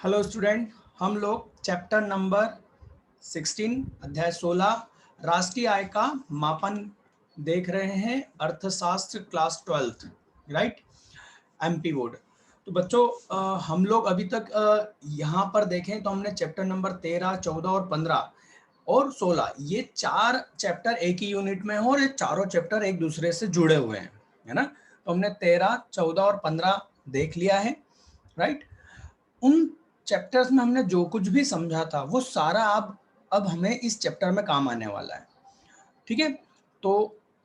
Hello student, हम लोग chapter number 16 अध्याय 16 राष्ट्रीय आय का मापन देख रहे हैं। अर्थशास्त्र class 12th, right, MP board. तो बच्चों हम लोग अभी तक यहाँ पर देखें तो हमने चैप्टर नंबर 13, 14 और 15 और 16 ये चार चैप्टर एक ही यूनिट में हो और ये चारों चैप्टर एक दूसरे से जुड़े हुए हैं, है ना। तो हमने 13, 14 और 15 देख लिया है, राइट। उन चैप्टर्स में हमने जो कुछ भी समझा था वो सारा अब हमें इस चैप्टर में काम आने वाला है, ठीक है। तो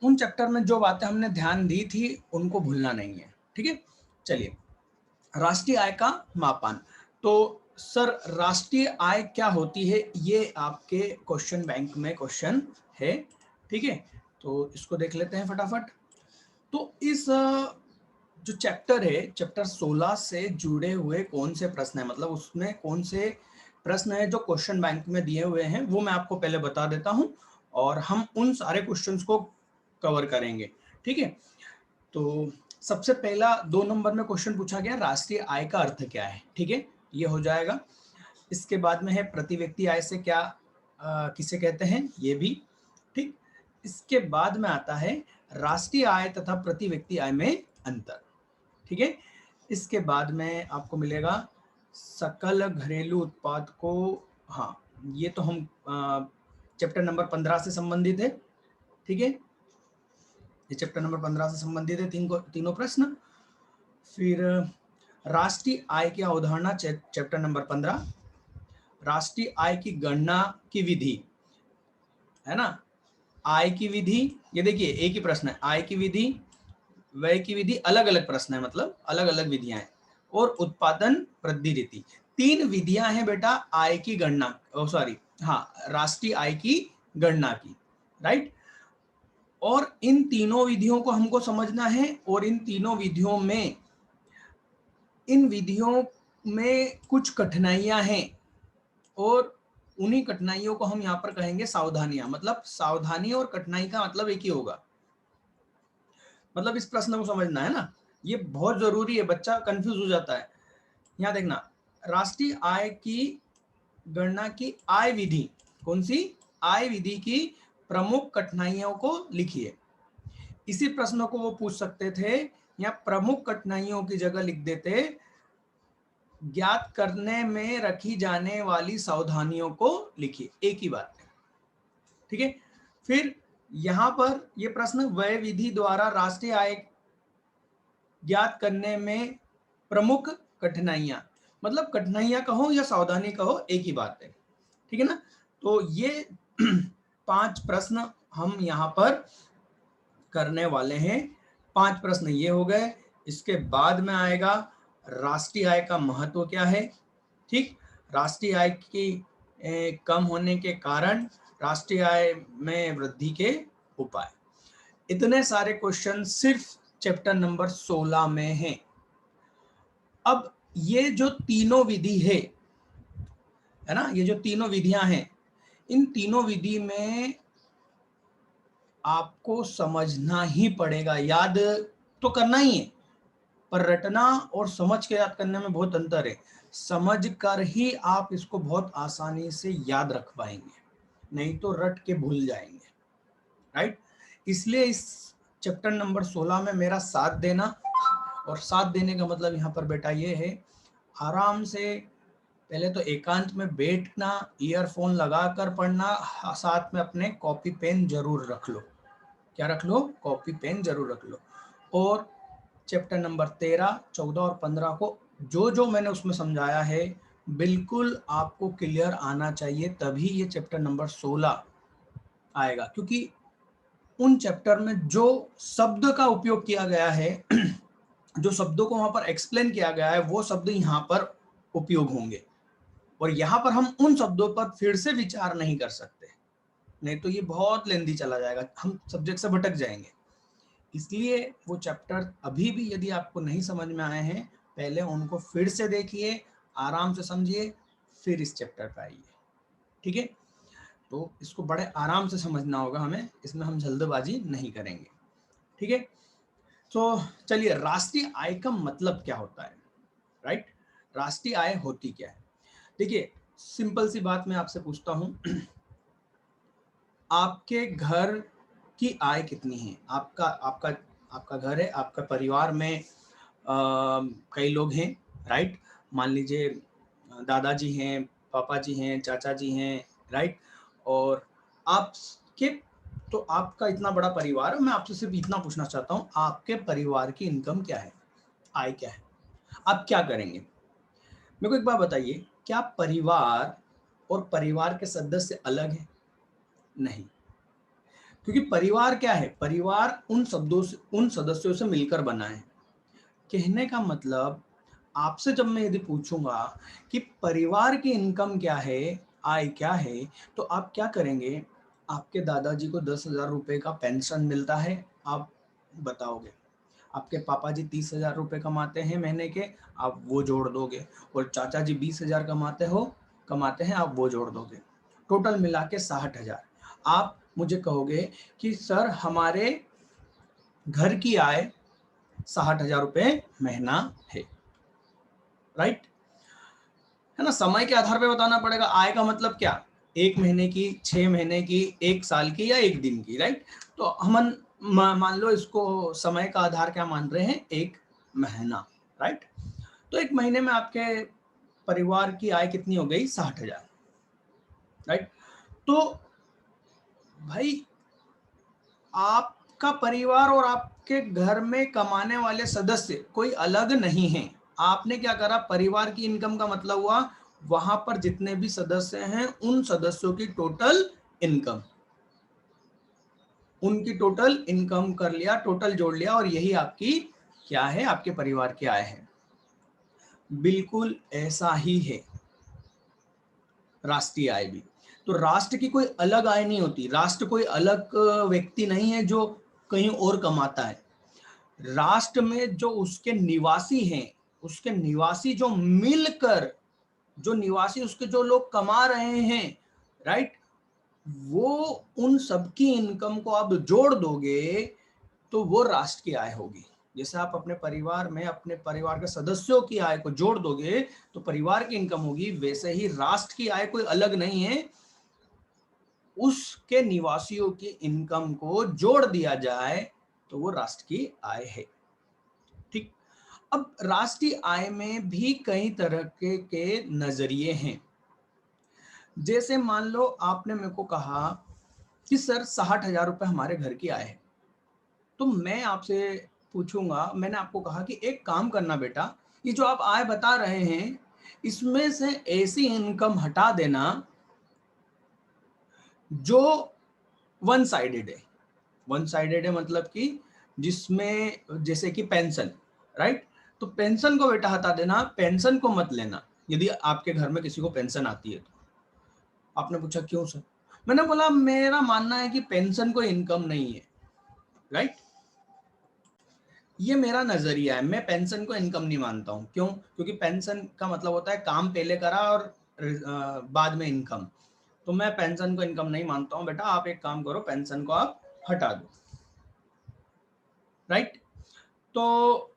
उन चैप्टर में जो बातें हमने ध्यान दी थी उनको भूलना नहीं है, ठीक है। चलिए, राष्ट्रीय आय का मापन। तो सर, राष्ट्रीय आय क्या होती है, ये आपके क्वेश्चन बैंक में क्वेश्चन है, ठीक है। तो इसको देख लेते हैं फटाफट। तो इस जो चैप्टर है, चैप्टर 16 से जुड़े हुए कौन से प्रश्न है, मतलब उसमें कौन से प्रश्न है जो क्वेश्चन बैंक में दिए हुए हैं, वो मैं आपको पहले बता देता हूं और हम उन सारे क्वेश्चंस को कवर करेंगे, ठीक है। तो सबसे पहला 2 नंबर में क्वेश्चन पूछा गया, राष्ट्रीय आय का अर्थ क्या है, ठीक है, ये हो जाएगा। इसके बाद में है प्रति व्यक्ति आय से क्या किसे कहते हैं, ये भी, ठीक। इसके बाद में आता है राष्ट्रीय आय तथा प्रति व्यक्ति आय में अंतर, ठीक है। इसके बाद में आपको मिलेगा सकल घरेलू उत्पाद को, हाँ, ये तो हम चैप्टर नंबर 15 से संबंधित है, ठीक है। ये चैप्टर नंबर 15 से संबंधित है, तीनों प्रश्न। फिर राष्ट्रीय आय की अवधारणा, चैप्टर नंबर 15। राष्ट्रीय आय की गणना की विधि, है ना। आय की विधि, ये देखिए एक ही प्रश्न है, आय की विधि, व्यय की विधि, अलग अलग प्रश्न है, मतलब अलग अलग विधियां हैं। और उत्पादन वृद्धि रीति, 3 विधियां हैं बेटा आय की गणना, सॉरी, हाँ, राष्ट्रीय आय की गणना की, राइट। और इन तीनों विधियों को हमको समझना है और इन विधियों में कुछ कठिनाइयां हैं और उन्हीं कठिनाइयों को हम यहाँ पर कहेंगे सावधानियां। मतलब सावधानी और कठिनाई का मतलब एक ही होगा, मतलब इस प्रश्न को समझना है ना, ये बहुत जरूरी है, बच्चा कंफ्यूज हो जाता है। यहाँ देखना, राष्ट्रीय आय की गणना की आय विधि, कौन सी, आय विधि की प्रमुख कठिनाइयों को लिखिए। इसी प्रश्न को वो पूछ सकते थे, या प्रमुख कठिनाइयों की जगह लिख देते ज्ञात करने में रखी जाने वाली सावधानियों को लिखिए, एक ही बात है, ठीक है। फिर यहां पर ये प्रश्न, व्यय विधि द्वारा राष्ट्रीय आय ज्ञात करने में प्रमुख कठिनाइयां, मतलब कठिनाइयां कहो या सावधानी कहो, एक ही बात है, ठीक है ना। तो ये 5 प्रश्न हम यहाँ पर करने वाले हैं। 5 प्रश्न ये हो गए। इसके बाद में आएगा राष्ट्रीय आय का महत्व क्या है, ठीक, राष्ट्रीय आय की कम होने के कारण, राष्ट्रीय आय में वृद्धि के उपाय। इतने सारे क्वेश्चन सिर्फ चैप्टर नंबर 16 में हैं। अब ये जो तीनों विधि है ना, ये जो तीनों विधियां हैं, इन तीनों विधि में आपको समझना ही पड़ेगा, याद तो करना ही है, पर रटना और समझ के याद करने में बहुत अंतर है। समझ कर ही आप इसको बहुत आसानी से याद रख पाएंगे, नहीं तो रट के भूल जाएंगे, राइट। इसलिए इस चैप्टर नंबर 16 में मेरा साथ देना, और साथ देने का मतलब यहाँ पर बेटा ये है, आराम से पहले तो एकांत में बैठना, ईयरफोन लगाकर पढ़ना, साथ में अपने कॉपी पेन जरूर रख लो। क्या रख लो, कॉपी पेन जरूर रख लो। और चैप्टर नंबर 13, 14 और 15 को जो जो मैंने उसमें समझाया है बिल्कुल आपको क्लियर आना चाहिए, तभी ये चैप्टर नंबर 16 आएगा। क्योंकि उन चैप्टर में जो शब्द का उपयोग किया गया है जो शब्दों को वहां पर एक्सप्लेन किया गया है, वो शब्द यहाँ पर उपयोग होंगे, और यहाँ पर हम उन शब्दों पर फिर से विचार नहीं कर सकते, नहीं तो ये बहुत लेंदी चला जाएगा, हम सब्जेक्ट से भटक जाएंगे। इसलिए वो चैप्टर अभी भी यदि आपको नहीं समझ में आए हैं, पहले उनको फिर से देखिए, आराम से समझिए, फिर इस चैप्टर पर आइए, ठीक है। तो इसको बड़े आराम से समझना होगा हमें, इसमें हम जल्दबाजी नहीं करेंगे, ठीक है। तो चलिए, राष्ट्रीय आय का मतलब क्या होता है, राइट। राष्ट्रीय आय होती क्या है। देखिए सिंपल सी बात मैं आपसे पूछता हूं, आपके घर की आय कितनी है? आपका आपका आपका घर है, आपका परिवार में कई लोग हैं, राइट? मान लीजिए दादाजी हैं, पापा जी हैं, चाचा जी हैं, राइट? और आपके, तो आपका इतना बड़ा परिवार है, मैं आपसे सिर्फ इतना पूछना चाहता हूँ, आपके परिवार की इनकम क्या है, आय क्या है, आप क्या करेंगे? मेरे को एक बात बताइए, क्या परिवार और परिवार के सदस्य अलग हैं? नहीं, क्योंकि परिवार क्या है, परिवार उन शब्दों से, उन सदस्यों से मिलकर बना है। कहने का मतलब, आपसे जब मैं यदि पूछूंगा कि परिवार की इनकम क्या है, आय क्या है, तो आप क्या करेंगे? आपके दादाजी को 10,000 रुपए का पेंशन मिलता है, आप बताओगे। आपके पापा जी 30,000 रुपए कमाते हैं महीने के, आप वो जोड़ दोगे। और चाचा जी 20,000 कमाते हैं, आप वो जोड़ दोगे। टोटल मिला के 60,000। आप मुझे कहोगे कि सर हमारे घर की आय 60,000 रुपए महीना है, राइट? है ना? समय के आधार पे बताना पड़ेगा। आय का मतलब क्या, 1 महीने की, 6 महीने की, 1 साल की, या 1 दिन की, राइट? तो हम मान लो इसको समय का आधार क्या मान रहे हैं, 1 महीना, राइट? तो 1 महीने में आपके परिवार की आय कितनी हो गई, 60,000, राइट? तो भाई आपका परिवार और आपके घर में कमाने वाले सदस्य कोई अलग नहीं है। आपने क्या करा, परिवार की इनकम का मतलब हुआ वहां पर जितने भी सदस्य हैं उन सदस्यों की टोटल इनकम, उनकी टोटल इनकम कर लिया, टोटल जोड़ लिया, और यही आपकी क्या है, आपके परिवार की आय है। बिल्कुल ऐसा ही है राष्ट्रीय आय भी। तो राष्ट्र की कोई अलग आय नहीं होती, राष्ट्र कोई अलग व्यक्ति नहीं है जो कहीं और कमाता है। राष्ट्र में जो उसके निवासी हैं, उसके निवासी जो मिलकर, जो निवासी उसके जो लोग कमा रहे हैं, राइट, वो उन सबकी इनकम को आप जोड़ दोगे तो वो राष्ट्र की आय होगी। जैसे आप अपने परिवार में अपने परिवार के सदस्यों की आय को जोड़ दोगे तो परिवार की इनकम होगी, वैसे ही राष्ट्र की आय कोई अलग नहीं है, उसके निवासियों की इनकम को जोड़ दिया जाए तो वो राष्ट्र की आय है। ठीक। अब राष्ट्रीय आय में भी कई तरह के नजरिए हैं। जैसे मान लो आपने मेरे को कहा कि सर 60,000 रुपए हमारे घर की आय है, तो मैं आपसे पूछूंगा, मैंने आपको कहा कि एक काम करना बेटा, ये जो आप आय बता रहे हैं इसमें से ऐसी इनकम हटा देना जो वन साइडेड है। वन साइडेड है मतलब कि जिसमें जैसे कि पेंशन, राइट? तो पेंशन को बेटा हटा देना, पेंशन को मत लेना यदि आपके घर में किसी को पेंशन आती है तो। आपने पूछा क्यों सर? मैंने बोला मेरा मानना है कि पेंशन कोई इनकम नहीं है, राइट? ये मेरा नजरिया है, मैं पेंशन को इनकम नहीं मानता हूं। क्यों? क्योंकि पेंशन का मतलब होता है काम पहले करा और बाद में इनकम। तो मैं पेंशन को इनकम नहीं मानता हूं। बेटा आप एक काम करो, पेंशन को आप हटा दो, राइट? तो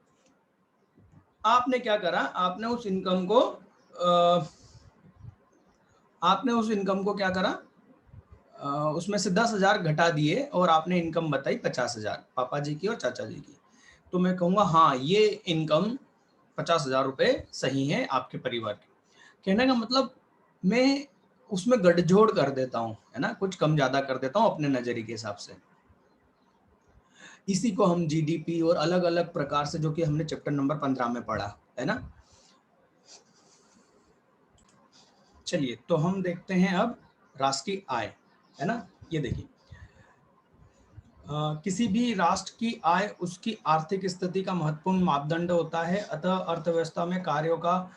आपने क्या करा, आपने उस इनकम को क्या करा, उसमें से 10,000 घटा दिए और आपने इनकम बताई 50,000 पापा जी की और चाचा जी की। तो मैं कहूंगा हाँ ये इनकम 50,000 रुपए सही है आपके परिवार की। कहने का मतलब मैं उसमें गठजोड़ कर देता हूँ, है ना, कुछ कम ज्यादा कर देता हूँ अपने नजरिए के हिसाब से। इसी को हम जीडीपी और अलग अलग प्रकार से, जो कि हमने चैप्टर नंबर 15 में पढ़ा है ना। चलिए तो हम देखते हैं अब राष्ट्रीय आय, है ना। ये देखिए किसी भी राष्ट्र की आय उसकी आर्थिक स्थिति का महत्वपूर्ण मापदंड होता है, अतः अर्थव्यवस्था में कार्यों का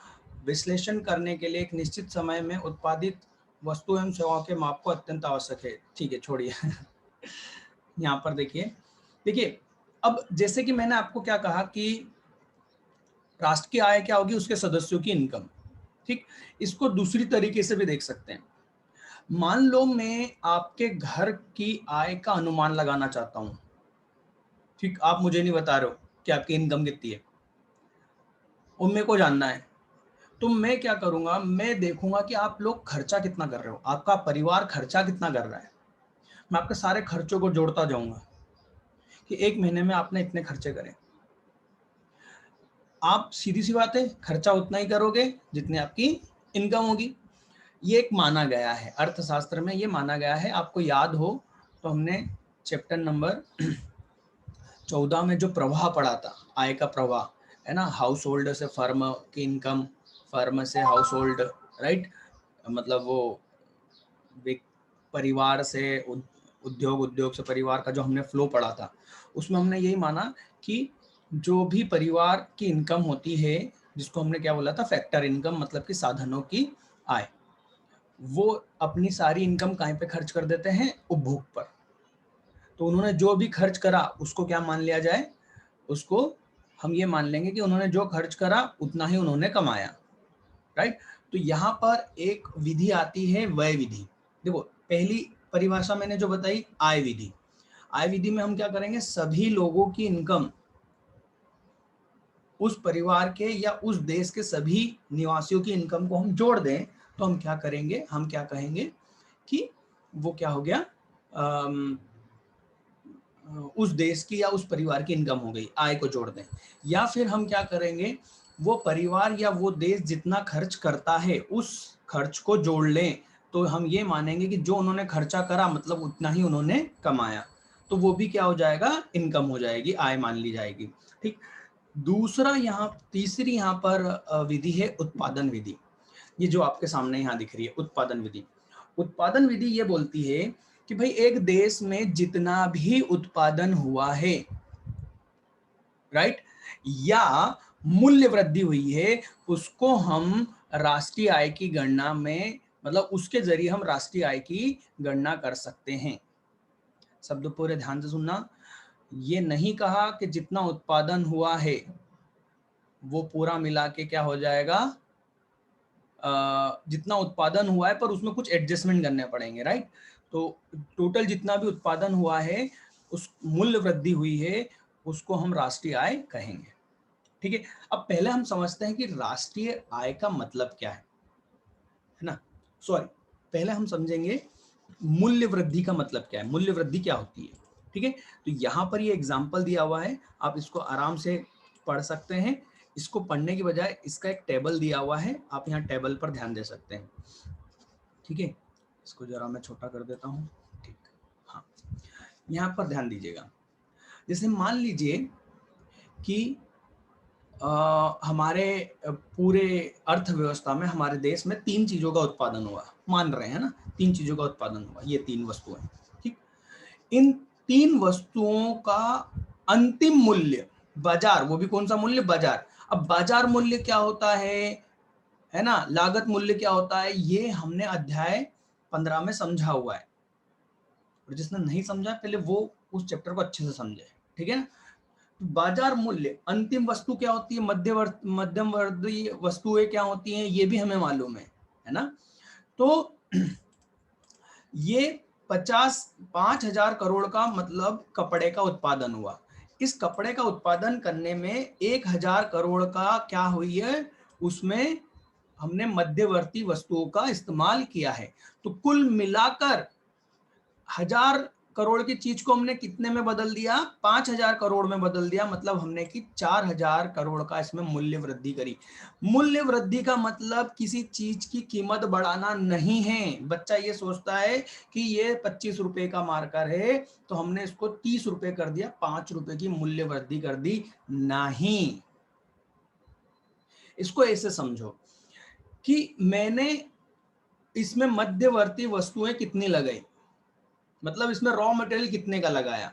विश्लेषण करने के लिए एक निश्चित समय में उत्पादित वस्तु एवं सेवाओं के माप को अत्यंत आवश्यक है। ठीक है छोड़िए यहाँ पर देखिए, देखिए अब जैसे कि मैंने आपको क्या कहा कि राष्ट्र की आय क्या होगी, उसके सदस्यों की इनकम। ठीक, इसको दूसरी तरीके से भी देख सकते हैं। मान लो मैं आपके घर की आय का अनुमान लगाना चाहता हूं। ठीक, आप मुझे नहीं बता रहे हो कि आपकी इनकम कितनी है, और मेरे को जानना है। तो मैं क्या करूंगा, मैं देखूंगा कि आप लोग खर्चा कितना कर रहे हो, आपका परिवार खर्चा कितना कर रहा है। मैं आपके सारे खर्चों को जोड़ता जाऊंगा कि एक महीने में आपने इतने खर्चे करे। आप सीधी सी बात है, खर्चा उतना ही करोगे जितनी आपकी इनकम होगी। ये एक माना गया है, अर्थशास्त्र में ये माना गया है। आपको याद हो तो हमने चैप्टर नंबर 14 में जो प्रवाह पढ़ा था, आय का प्रवाह, है ना, हाउस होल्ड से फर्म की इनकम, फर्म से हाउस होल्ड, राइट, मतलब वो परिवार से उद्योग, उद्योग से परिवार का जो हमने फ्लो पढ़ा था, उसमें हमने यही माना कि जो भी परिवार की इनकम होती है, जिसको हमने क्या बोला था, फैक्टर इनकम, मतलब कि साधनों की आय, वो अपनी सारी इनकम कहाँ पे खर्च कर देते हैं, उपभोग पर। तो उन्होंने जो भी खर्च करा उसको क्या मान लिया जाए, उसको हम ये मान लेंगे कि उन्होंने जो खर्च करा उतना ही उन्होंने कमाया, राइट। तो यहाँ पर एक विधि आती है, व्यय विधि। देखो, पहली परिभाषा मैंने जो बताई, आय विधि। आय विधि में हम क्या करेंगे, सभी लोगों की इनकम उस परिवार के या उस देश के सभी निवासियों की इनकम को हम जोड़ दें, तो हम क्या करेंगे, हम क्या कहेंगे कि वो क्या हो गया, उस देश की या उस परिवार की इनकम हो गई, आय को जोड़ दें। या फिर हम क्या करेंगे, वो परिवार या वो देश जितना खर्च करता है उस खर्च को जोड़ लें, तो हम ये मानेंगे कि जो उन्होंने खर्चा करा मतलब उतना ही उन्होंने कमाया, तो वो भी क्या हो जाएगा, इनकम हो जाएगी, आय मान ली जाएगी। ठीक। दूसरा यहाँ, तीसरी यहाँ पर विधि है उत्पादन विधि। ये जो आपके सामने यहाँ दिख रही है, उत्पादन विधि। उत्पादन विधि ये बोलती है कि भाई एक देश में जितना भी उत्पादन हुआ है, राइट, या मूल्य वृद्धि हुई है, उसको हम राष्ट्रीय आय की गणना में, मतलब उसके जरिए हम राष्ट्रीय आय की गणना कर सकते हैं। शब्द पूरे ध्यान से सुनना, ये नहीं कहा कि जितना उत्पादन हुआ है वो पूरा मिला के क्या हो जाएगा, जितना उत्पादन हुआ है पर उसमें कुछ एडजस्टमेंट करने पड़ेंगे, राइट। तो टोटल जितना भी उत्पादन हुआ है, उस मूल्य वृद्धि हुई है, उसको हम राष्ट्रीय आय कहेंगे। ठीक है। अब पहले हम समझते हैं कि राष्ट्रीय आय का मतलब क्या है ना, सॉरी, पहले हम समझेंगे मूल्य वृद्धि का मतलब क्या है, मूल्य वृद्धि क्या होती है। ठीक है। तो यहाँ पर ये एग्जाम्पल दिया हुआ है, आप इसको आराम से पढ़ सकते हैं। इसको पढ़ने की बजाय इसका एक टेबल दिया हुआ है, आप यहाँ टेबल पर ध्यान दे सकते हैं। ठीक है, इसको जरा मैं छोटा कर देता हूँ। ठीक, हाँ, यहाँ पर ध्यान दीजिएगा। जैसे मान लीजिए कि हमारे पूरे अर्थव्यवस्था में, हमारे देश में 3 चीजों का उत्पादन हुआ, मान रहे हैं ना, 3 चीजों का उत्पादन हुआ, ये 3 वस्तुएं। ठीक। इन 3 वस्तुओं का अंतिम मूल्य बाजार, वो भी कौन सा मूल्य, बाजार। अब बाजार मूल्य क्या होता है ना, लागत मूल्य क्या होता है, ये हमने अध्याय 15 में समझा हुआ है, और जिसने नहीं समझा पहले वो उस चैप्टर को अच्छे से समझे। ठीक है ना। बाजार मूल्य, अंतिम वस्तु क्या होती है, मध्यम वर्ती वस्तुएं क्या होती हैं, ये भी हमें मालूम है ना। तो ये 5,000 करोड़ का मतलब कपड़े का उत्पादन हुआ। इस कपड़े का उत्पादन करने में 1,000 करोड़ का क्या हुई है, उसमें हमने मध्यवर्ती वस्तुओं का इस्तेमाल किया है। तो कुल मिलाकर 1,000 करोड़ की चीज को हमने कितने में बदल दिया, 5,000 करोड़ में बदल दिया, मतलब हमने की 4,000 करोड़ का इसमें मूल्य वृद्धि करी। मूल्य वृद्धि का मतलब किसी चीज की कीमत बढ़ाना नहीं है। बच्चा ये सोचता है कि ये 25 रुपए का मार्कर है तो हमने इसको 30 रुपए कर दिया, 5 रुपए की मूल्य वृद्धि कर दी, नहीं। इसको ऐसे समझो कि मैंने इसमें मध्यवर्ती वस्तुएं कितनी लगाई, मतलब इसमें रॉ मटेरियल कितने का लगाया,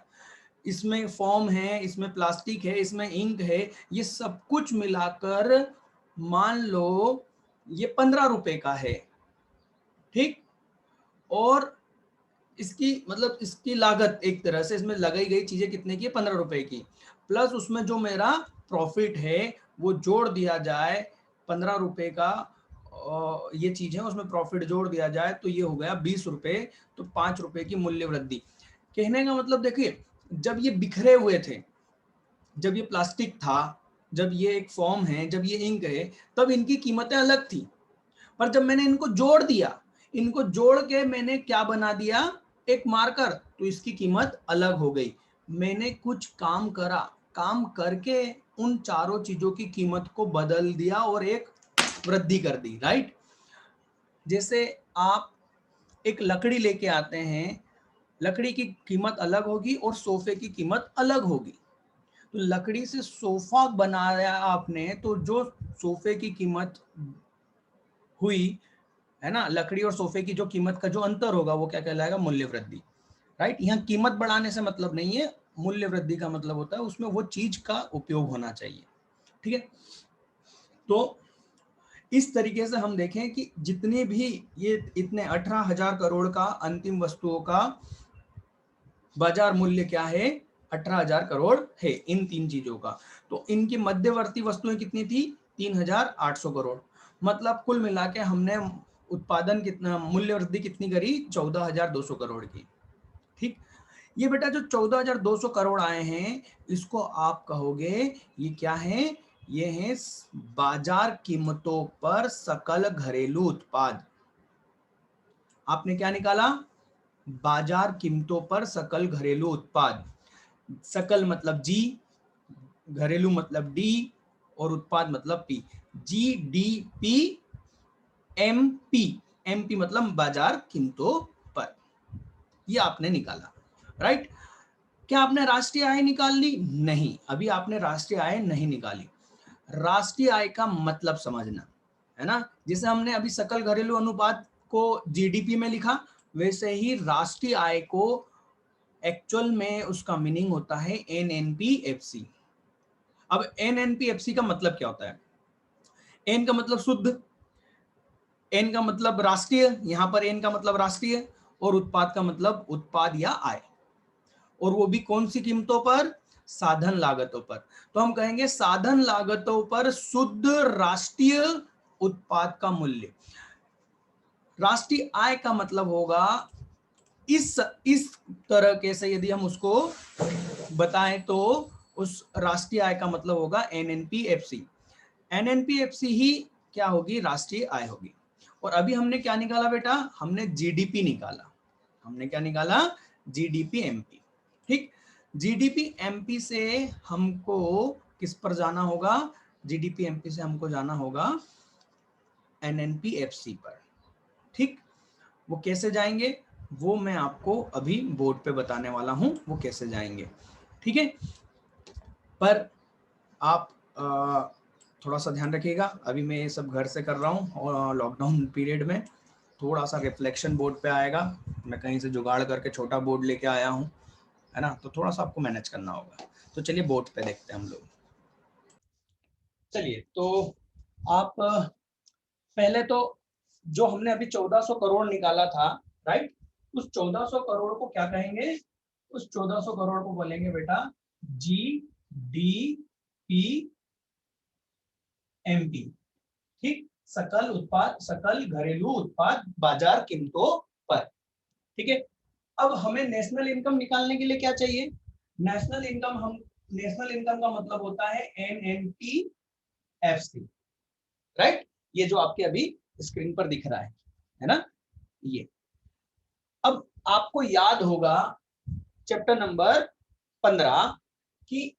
इसमें फॉर्म है, इसमें प्लास्टिक है, इसमें इंक है, ये सब कुछ मिलाकर मान लो ये 15 रुपए का है। ठीक। और इसकी मतलब इसकी लागत एक तरह से, इसमें लगाई गई चीजें कितने की, 15 रुपए की, प्लस उसमें जो मेरा प्रॉफिट है वो जोड़ दिया जाए, 15 रुपए का ये चीज है, उसमें प्रॉफिट जोड़ दिया जाए तो ये हो गया 20 रुपए। तो 5 रुपए की मूल्य वृद्धि। कहने का मतलब देखिए, जब ये बिखरे हुए थे, जब ये प्लास्टिक था, जब ये एक फॉर्म है, जब ये इंक है, तब इनकी कीमतें अलग थी, पर जब मैंने इनको जोड़ दिया, इनको जोड़ के मैंने क्या बना दिया, एक मार्कर, तो इसकी कीमत अलग हो गई। मैंने कुछ काम करा, काम करके उन चारों चीजों की कीमत को बदल दिया और एक वृद्धि कर दी, राइट। जैसे आप एक लकड़ी लेके आते हैं, लकड़ी की कीमत अलग होगी और सोफे की कीमत अलग होगी। तो लकड़ी से सोफा बनाया आपने, तो जो सोफे की कीमत हुई है ना, लकड़ी और सोफे की जो कीमत का जो अंतर होगा वो क्या कहलाएगा, मूल्य वृद्धि, राइट। यहाँ कीमत बढ़ाने से मतलब नहीं है, मूल्य वृद्धि का मतलब होता है उसमें वो चीज का उपयोग होना चाहिए, ठीक है। तो इस तरीके से हम देखें कि जितने भी ये इतने 18,000 करोड़ का अंतिम वस्तुओं का बाजार मूल्य क्या है, 18,000 करोड़ है इन तीन चीजों का। तो इनकी मध्यवर्ती वस्तुएं कितनी थी, 3,800 करोड़। मतलब कुल मिला के हमने उत्पादन कितना, मूल्य वृद्धि कितनी करी, 14,200 करोड़ की, ठीक। ये बेटा जो 14,200 करोड़ आए हैं, इसको आप कहोगे ये क्या है, ये है बाजार कीमतों पर सकल घरेलू उत्पाद। आपने क्या निकाला, बाजार कीमतों पर सकल घरेलू उत्पाद। सकल मतलब जी, घरेलू मतलब डी, और उत्पाद मतलब P. G D P M P, M P मतलब बाजार कीमतों पर, ये आपने निकाला, राइट। क्या आपने राष्ट्रीय आय निकाल ली, नहीं, अभी आपने राष्ट्रीय आय नहीं निकाली। राष्ट्रीय आय का मतलब समझना है ना, जैसे हमने अभी सकल घरेलू अनुपात को जीडीपी में लिखा, वैसे ही राष्ट्रीय आय को एक्चुअल में उसका मीनिंग होता है एनएनपीएफसी। अब एनएनपीएफसी का मतलब क्या होता है, एन का मतलब शुद्ध, एन का मतलब राष्ट्रीय, यहां पर एन का मतलब राष्ट्रीय, और उत्पाद का मतलब उत्पाद या आय, और वो भी कौन सी कीमतों पर, साधन लागतों पर। तो हम कहेंगे साधन लागतों पर शुद्ध राष्ट्रीय उत्पाद का मूल्य। राष्ट्रीय आय का मतलब होगा इस तरह के से यदि हम उसको बताएं तो उस राष्ट्रीय आय का मतलब होगा एनएनपीएफसी। एनएनपीएफसी ही क्या होगी, राष्ट्रीय आय होगी। और अभी हमने क्या निकाला बेटा, हमने जीडीपी निकाला। हमने क्या निकाला, जीडीपी एमपी, ठीक। जीडीपी एमपी से हमको किस पर जाना होगा, जीडीपी एमपी से हमको जाना होगा एनएनपीएफसी पर, ठीक। वो कैसे जाएंगे, वो मैं आपको अभी बोर्ड पे बताने वाला हूं, वो कैसे जाएंगे, ठीक है। पर आप थोड़ा सा ध्यान रखिएगा, अभी मैं ये सब घर से कर रहा हूँ और लॉकडाउन पीरियड में थोड़ा सा रिफ्लेक्शन बोर्ड पे आएगा, मैं कहीं से जुगाड़ करके छोटा बोर्ड लेके आया हूँ, है ना, तो थोड़ा सा आपको मैनेज करना होगा। तो चलिए बोर्ड पे देखते हैं हम लोग। चलिए, तो आप पहले तो जो हमने अभी 1400 करोड़ निकाला था, राइट, उस 1400 करोड़ को क्या कहेंगे, उस 1400 करोड़ को बोलेंगे बेटा जी डी पी एमपी, ठीक। सकल उत्पाद, सकल घरेलू उत्पाद बाजार कीमतों पर, ठीक है। अब हमें नेशनल इनकम निकालने के लिए क्या चाहिए, नेशनल इनकम, हम नेशनल इनकम का मतलब होता है एनएनपीएफसी, राइट। ये जो आपके अभी स्क्रीन पर दिख रहा है ना, ये। अब आपको याद होगा चैप्टर नंबर 15 कि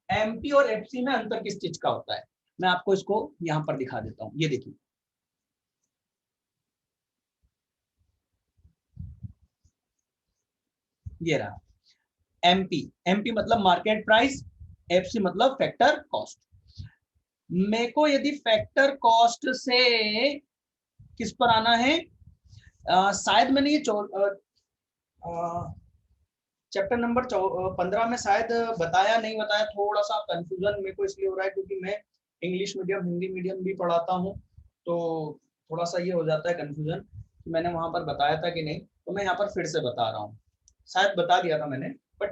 एमपी और एफसी में अंतर किस चीज का होता है। मैं आपको इसको यहां पर दिखा देता हूं, ये देखिए, ये रहा एमपी। एमपी मतलब मार्केट प्राइस, एफसी मतलब फैक्टर कॉस्ट। मेरे को यदि फैक्टर कॉस्ट से किस पर आना है, शायद मैंने ये चैप्टर नंबर 15 में शायद बताया नहीं बताया, थोड़ा सा कंफ्यूजन मेरे को इसलिए हो रहा है क्योंकि मैं इंग्लिश मीडियम हिंदी मीडियम भी पढ़ाता हूँ, तो थोड़ा सा ये हो जाता है कंफ्यूजन कि मैंने वहां पर बताया था कि नहीं। तो मैं यहाँ पर फिर से बता रहा हूँ, शायद बता दिया था मैंने, बट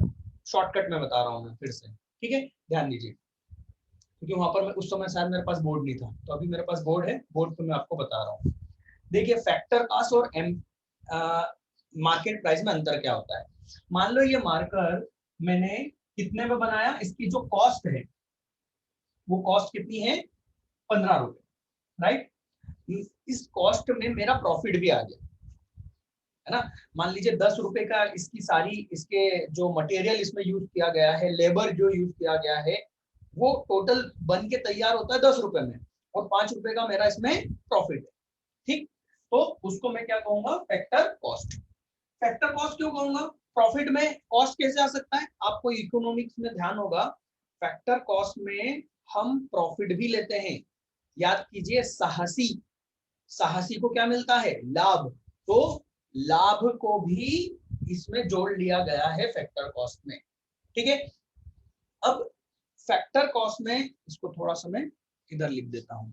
शॉर्टकट में बता रहा हूँ मैं फिर से, ठीक है, ध्यान दीजिए। क्योंकि वहां पर उस समय शायद मेरे पास बोर्ड नहीं था, तो अभी मेरे पास बोर्ड है, बोर्ड पे मैं आपको बता रहा हूँ। देखिए फैक्टर कॉस्ट और मार्केट प्राइस में अंतर क्या होता है। मान लो ये मार्कर मैंने कितने में बनाया, इसकी जो कॉस्ट है वो कॉस्ट कितनी है, 15 रुपए, राइट। इस कॉस्ट में मेरा प्रॉफिट भी आ गया, है ना। मान लीजिए 10 रुपए का इसकी सारी, इसके जो मटेरियल इसमें यूज किया गया है, लेबर जो यूज किया गया है, वो टोटल बन के तैयार होता है 10 रुपए में, और 5 रुपए का मेरा इसमें प्रॉफिट है, ठीक। तो उसको मैं क्या कहूंगा, फैक्टर कॉस्ट। फैक्टर कॉस्ट क्यों कहूंगा, प्रॉफिट में कॉस्ट कैसे आ सकता है, आपको इकोनॉमिक्स में ध्यान होगा, फैक्टर कॉस्ट में हम प्रॉफिट भी लेते हैं। याद कीजिए, साहसी, साहसी को क्या मिलता है, लाभ, तो लाभ को भी इसमें जोड़ लिया गया है फैक्टर कॉस्ट में, ठीक है। अब फैक्टर कॉस्ट में, इसको थोड़ा सा मैं इधर लिख देता हूं,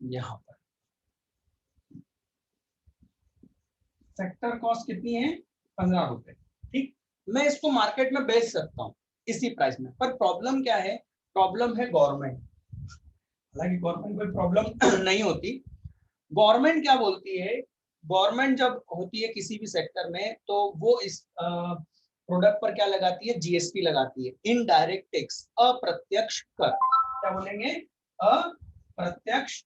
यहां पर फैक्टर कॉस्ट कितनी है, 15 रुपए, ठीक। मैं इसको मार्केट में बेच सकता हूं इसी प्राइस में, पर प्रॉब्लम क्या है, प्रॉब्लम है गवर्नमेंट। हालांकि गवर्नमेंट कोई प्रॉब्लम नहीं होती, गवर्नमेंट क्या बोलती है, गवर्नमेंट जब होती है किसी भी सेक्टर में, तो वो इस प्रोडक्ट पर क्या लगाती है, जीएसटी लगाती है, इनडायरेक्ट टैक्स, अप्रत्यक्ष कर, क्या बोलेंगे, अप्रत्यक्ष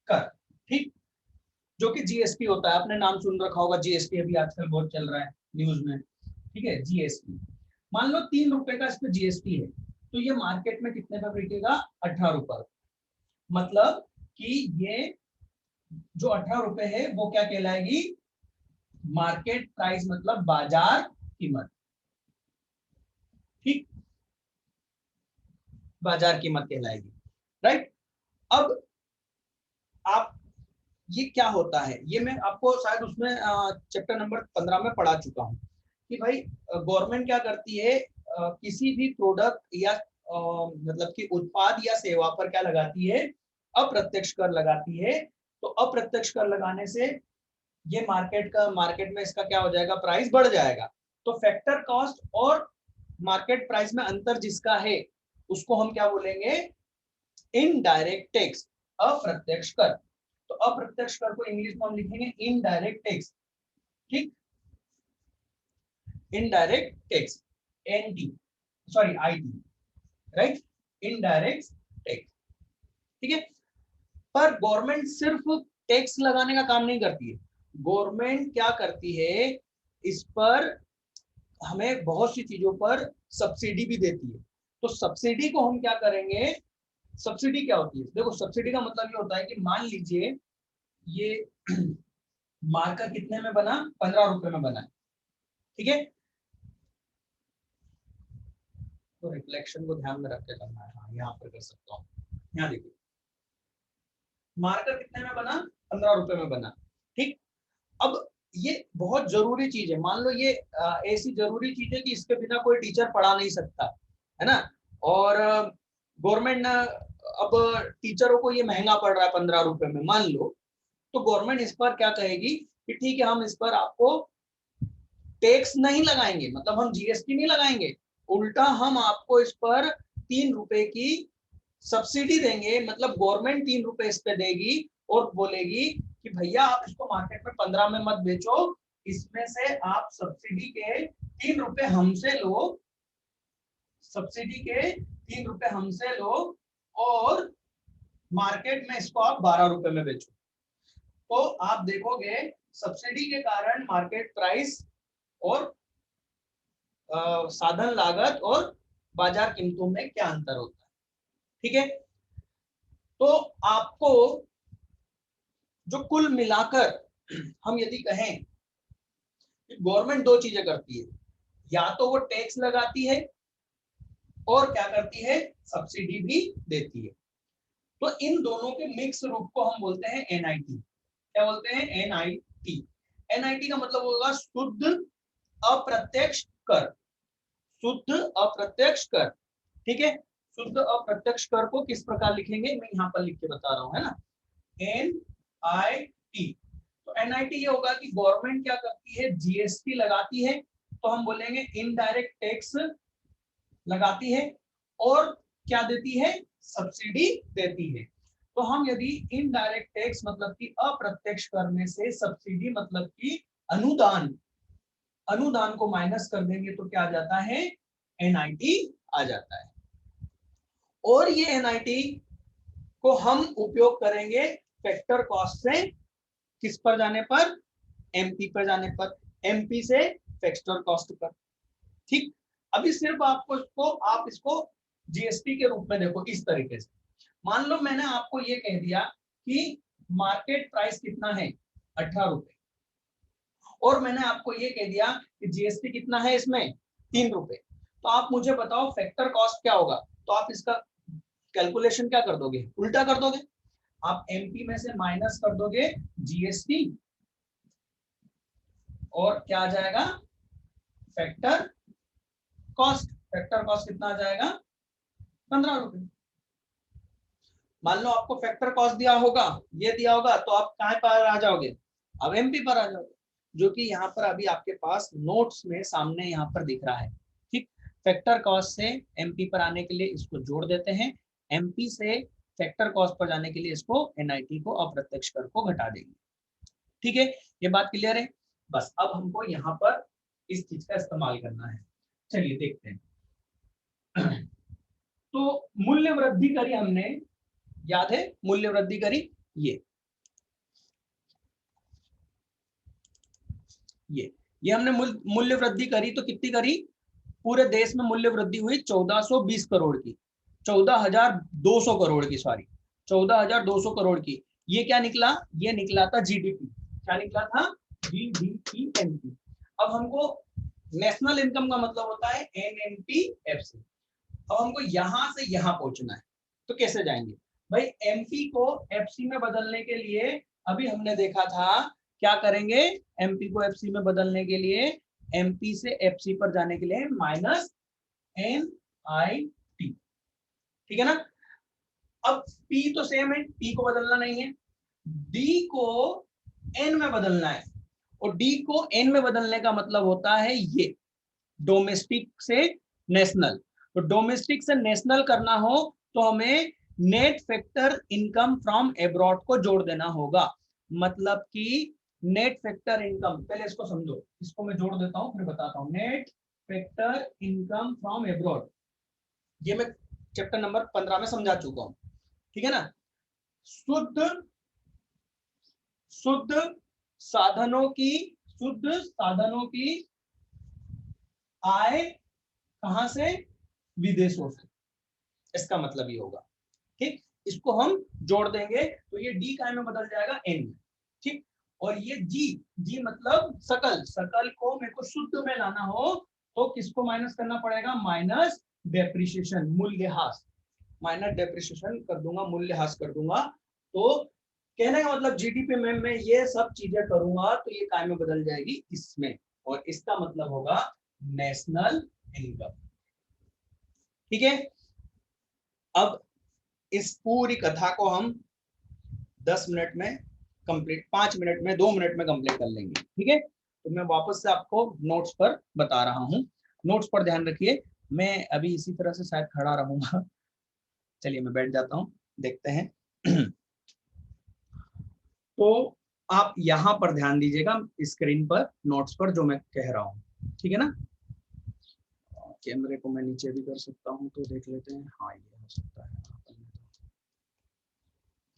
कर, ठीक, जो कि जीएसटी होता है। आपने नाम सुन रखा होगा जीएसटी, अभी आजकल बहुत चल रहा है न्यूज में, ठीक है, जीएसटी। मान लो 3 रुपए का इस पे जीएसटी है, तो ये मार्केट में कितने पर बिकेगा, 18 रुपए। मतलब कि ये जो 18 रुपए है वो क्या कहलाएगी, मार्केट प्राइस, मतलब बाजार कीमत, ठीक, बाजार कीमत कहलाएगी, राइट। अब आप, ये क्या होता है, ये मैं आपको शायद उसमें चैप्टर नंबर 15 में पढ़ा चुका हूँ कि भाई गवर्नमेंट क्या करती है, किसी भी प्रोडक्ट या मतलब कि उत्पाद या सेवा पर क्या लगाती है, अप्रत्यक्ष कर लगाती है। तो अप्रत्यक्ष कर लगाने से ये मार्केट में इसका क्या हो जाएगा, प्राइस बढ़ जाएगा। तो फैक्टर कॉस्ट और मार्केट प्राइस में अंतर जिसका है, उसको हम क्या बोलेंगे, इनडायरेक्ट टैक्स, अप्रत्यक्ष कर। तो अप्रत्यक्ष कर को इंग्लिश में हम लिखेंगे इनडायरेक्ट टैक्स, ठीक, indirect tax, N T, sorry IT, right, indirect tax, ठीक है। पर गवर्नमेंट सिर्फ टैक्स लगाने का काम नहीं करती है, गवर्नमेंट क्या करती है, इस पर हमें बहुत सी चीजों पर सब्सिडी भी देती है। तो सब्सिडी को हम क्या करेंगे, सब्सिडी क्या होती है, देखो सब्सिडी का मतलब ये होता है कि मान लीजिए ये मार्कर कितने में बना, 15 रुपए में बना, ठीक है। तो रिफ्लेक्शन को ध्यान में रख के करना है, हाँ यहाँ पर कर सकता हूँ। यहाँ देखिए, मार्कर कितने में बना, 15 रुपए में बना, ठीक। अब ये बहुत जरूरी चीज है, मान लो ये ऐसी जरूरी चीज है कि इसके बिना कोई टीचर पढ़ा नहीं सकता, है ना। और गवर्नमेंट अब टीचरों को ये महंगा पड़ रहा है 15 रुपए में, मान लो, तो गवर्नमेंट इस पर क्या कहेगी कि ठीक है, हम इस पर आपको टैक्स नहीं लगाएंगे, मतलब हम जीएसटी नहीं लगाएंगे, उल्टा हम आपको इस पर 3 रुपए की सब्सिडी देंगे, मतलब गवर्नमेंट 3 रुपए इस पे देगी और बोलेगी कि भैया आप इसको मार्केट में 15 में मत बेचो, इसमें से आप सब्सिडी के 3 रुपए हमसे लो, सब्सिडी के 3 रुपए हमसे लो, और मार्केट में इसको आप 12 रुपए में बेचो। तो आप देखोगे सब्सिडी के कारण मार्केट प्राइस और साधन लागत और बाजार कीमतों में क्या अंतर होता है, ठीक है। तो आपको जो कुल मिलाकर हम यदि कहें कि गवर्नमेंट 2 चीजें करती है, या तो वो टैक्स लगाती है और क्या करती है, सब्सिडी भी देती है। तो इन दोनों के मिक्स रूप को हम बोलते हैं एनआईटी। क्या बोलते हैं, एनआईटी। एनआईटी का मतलब होगा शुद्ध अप्रत्यक्ष कर, शुद्ध अप्रत्यक्ष कर, ठीक है। शुद्ध अप्रत्यक्ष कर को किस प्रकार लिखेंगे, मैं यहाँ पर लिख के बता रहा हूँ, है ना, एनआईटी। तो एनआईटी ये होगा कि गवर्नमेंट क्या करती है, जीएसटी लगाती है, तो हम बोलेंगे इनडायरेक्ट टैक्स लगाती है, और क्या देती है, सब्सिडी देती है। तो हम यदि इनडायरेक्ट टैक्स मतलब कि अप्रत्यक्ष कर में से सब्सिडी मतलब कि अनुदान, अनुदान को माइनस कर देंगे तो क्या आ जाता है, एनआईटी आ जाता है। और ये एनआईटी को हम उपयोग करेंगे फैक्टर कॉस्ट से किस पर जाने पर, एमपी पर जाने पर, एमपी से फैक्टर कॉस्ट पर। ठीक, अभी सिर्फ आप इसको जीएसटी के रूप में देखो इस तरीके से। मान लो मैंने आपको ये कह दिया कि मार्केट प्राइस कितना है 18 रुपए, और मैंने आपको ये कह दिया कि जीएसटी कितना है इसमें 3 रुपए, तो आप मुझे बताओ फैक्टर कॉस्ट क्या होगा। तो आप इसका कैलकुलेशन क्या कर दोगे, उल्टा कर दोगे। आप एमपी में से माइनस कर दोगे जीएसटी, और क्या आ जाएगा, फैक्टर कॉस्ट। फैक्टर कॉस्ट कितना आ जाएगा, 15 रुपए। मान लो आपको फैक्टर कॉस्ट दिया होगा, ये दिया होगा, तो आप कहां पर आ जाओगे, अब एमपी पर आ जाओगे, जो कि यहाँ पर अभी आपके पास नोट्स में सामने यहाँ पर दिख रहा है। ठीक, फैक्टर कॉस्ट से एमपी पर आने के लिए इसको जोड़ देते हैं, एमपी से फैक्टर कॉस्ट पर जाने के लिए इसको एनआईटी को, अप्रत्यक्ष कर को घटा देंगे। ठीक है, ये बात क्लियर है। बस अब हमको यहाँ पर इस चीज का इस्तेमाल करना है। चलिए देखते हैं। तो मूल्य वृद्धि करी हमने, याद है मूल्य वृद्धि करी, ये हमने मूल्य वृद्धि करी, तो कितनी करी, पूरे देश में मूल्य वृद्धि हुई 1420 करोड़ की, 14,200 करोड़ की, सॉरी 14,200 करोड़ की। ये क्या निकला, ये निकला था जीडीपी। क्या निकला था, जीडीपी। अब हमको नेशनल इनकम का मतलब होता है एनएनपीएफसी। अब हमको यहां से यहां पहुंचना है, तो कैसे जाएंगे भाई, एमपी को एफसी में बदलने के लिए अभी हमने देखा था क्या करेंगे, एमपी को एफसी में बदलने के लिए एमपी से एफसी पर जाने के लिए माइनस एन आई टी। ठीक है ना। अब पी तो सेम है, पी को बदलना नहीं है, डी को एन में बदलना है, और डी को एन में बदलने का मतलब होता है ये डोमेस्टिक से नेशनल। तो डोमेस्टिक से नेशनल करना हो तो हमें net factor income from abroad को जोड़ देना होगा। मतलब कि नेट फैक्टर इनकम, पहले इसको समझो, इसको मैं जोड़ देता हूं फिर बताता हूं। Net factor income from abroad, ये मैं चैप्टर नंबर 15 में समझा चुका हूं। ठीक है ना। शुद्ध साधनों की आय कहां से, विदेशों से, इसका मतलब ये होगा। ठीक, इसको हम जोड़ देंगे तो ये डी काय में बदल जाएगा एन में। ठीक, और ये जी मतलब सकल को मेरे को शुद्ध में लाना हो तो किसको माइनस करना पड़ेगा, माइनस डेप्रिसिएशन, मूल्यह्रास, माइनस डेप्रिसिएशन कर दूंगा, मूल्यह्रास कर दूंगा। तो कहने का मतलब जीडीपी में मैं ये सब चीजें करूंगा तो ये काय में बदल जाएगी इसमें, और इसका मतलब होगा नेशनल इनकम। ठीक है, अब इस पूरी कथा को हम 10 मिनट में कंप्लीट, 5 मिनट में, 2 मिनट में कंप्लीट कर लेंगे। ठीक है, तो मैं वापस से आपको नोट्स पर बता रहा हूँ, नोट्स पर ध्यान रखिए। मैं अभी इसी तरह से शायद खड़ा रहूंगा। चलिए मैं बैठ जाता हूँ, देखते हैं। तो आप यहाँ पर ध्यान दीजिएगा स्क्रीन पर, नोट्स पर जो मैं कह रहा हूँ। ठीक है ना। कैमरे को मैं नीचे भी कर सकता हूँ, तो देख लेते हैं। हाँ, ये हो सकता है।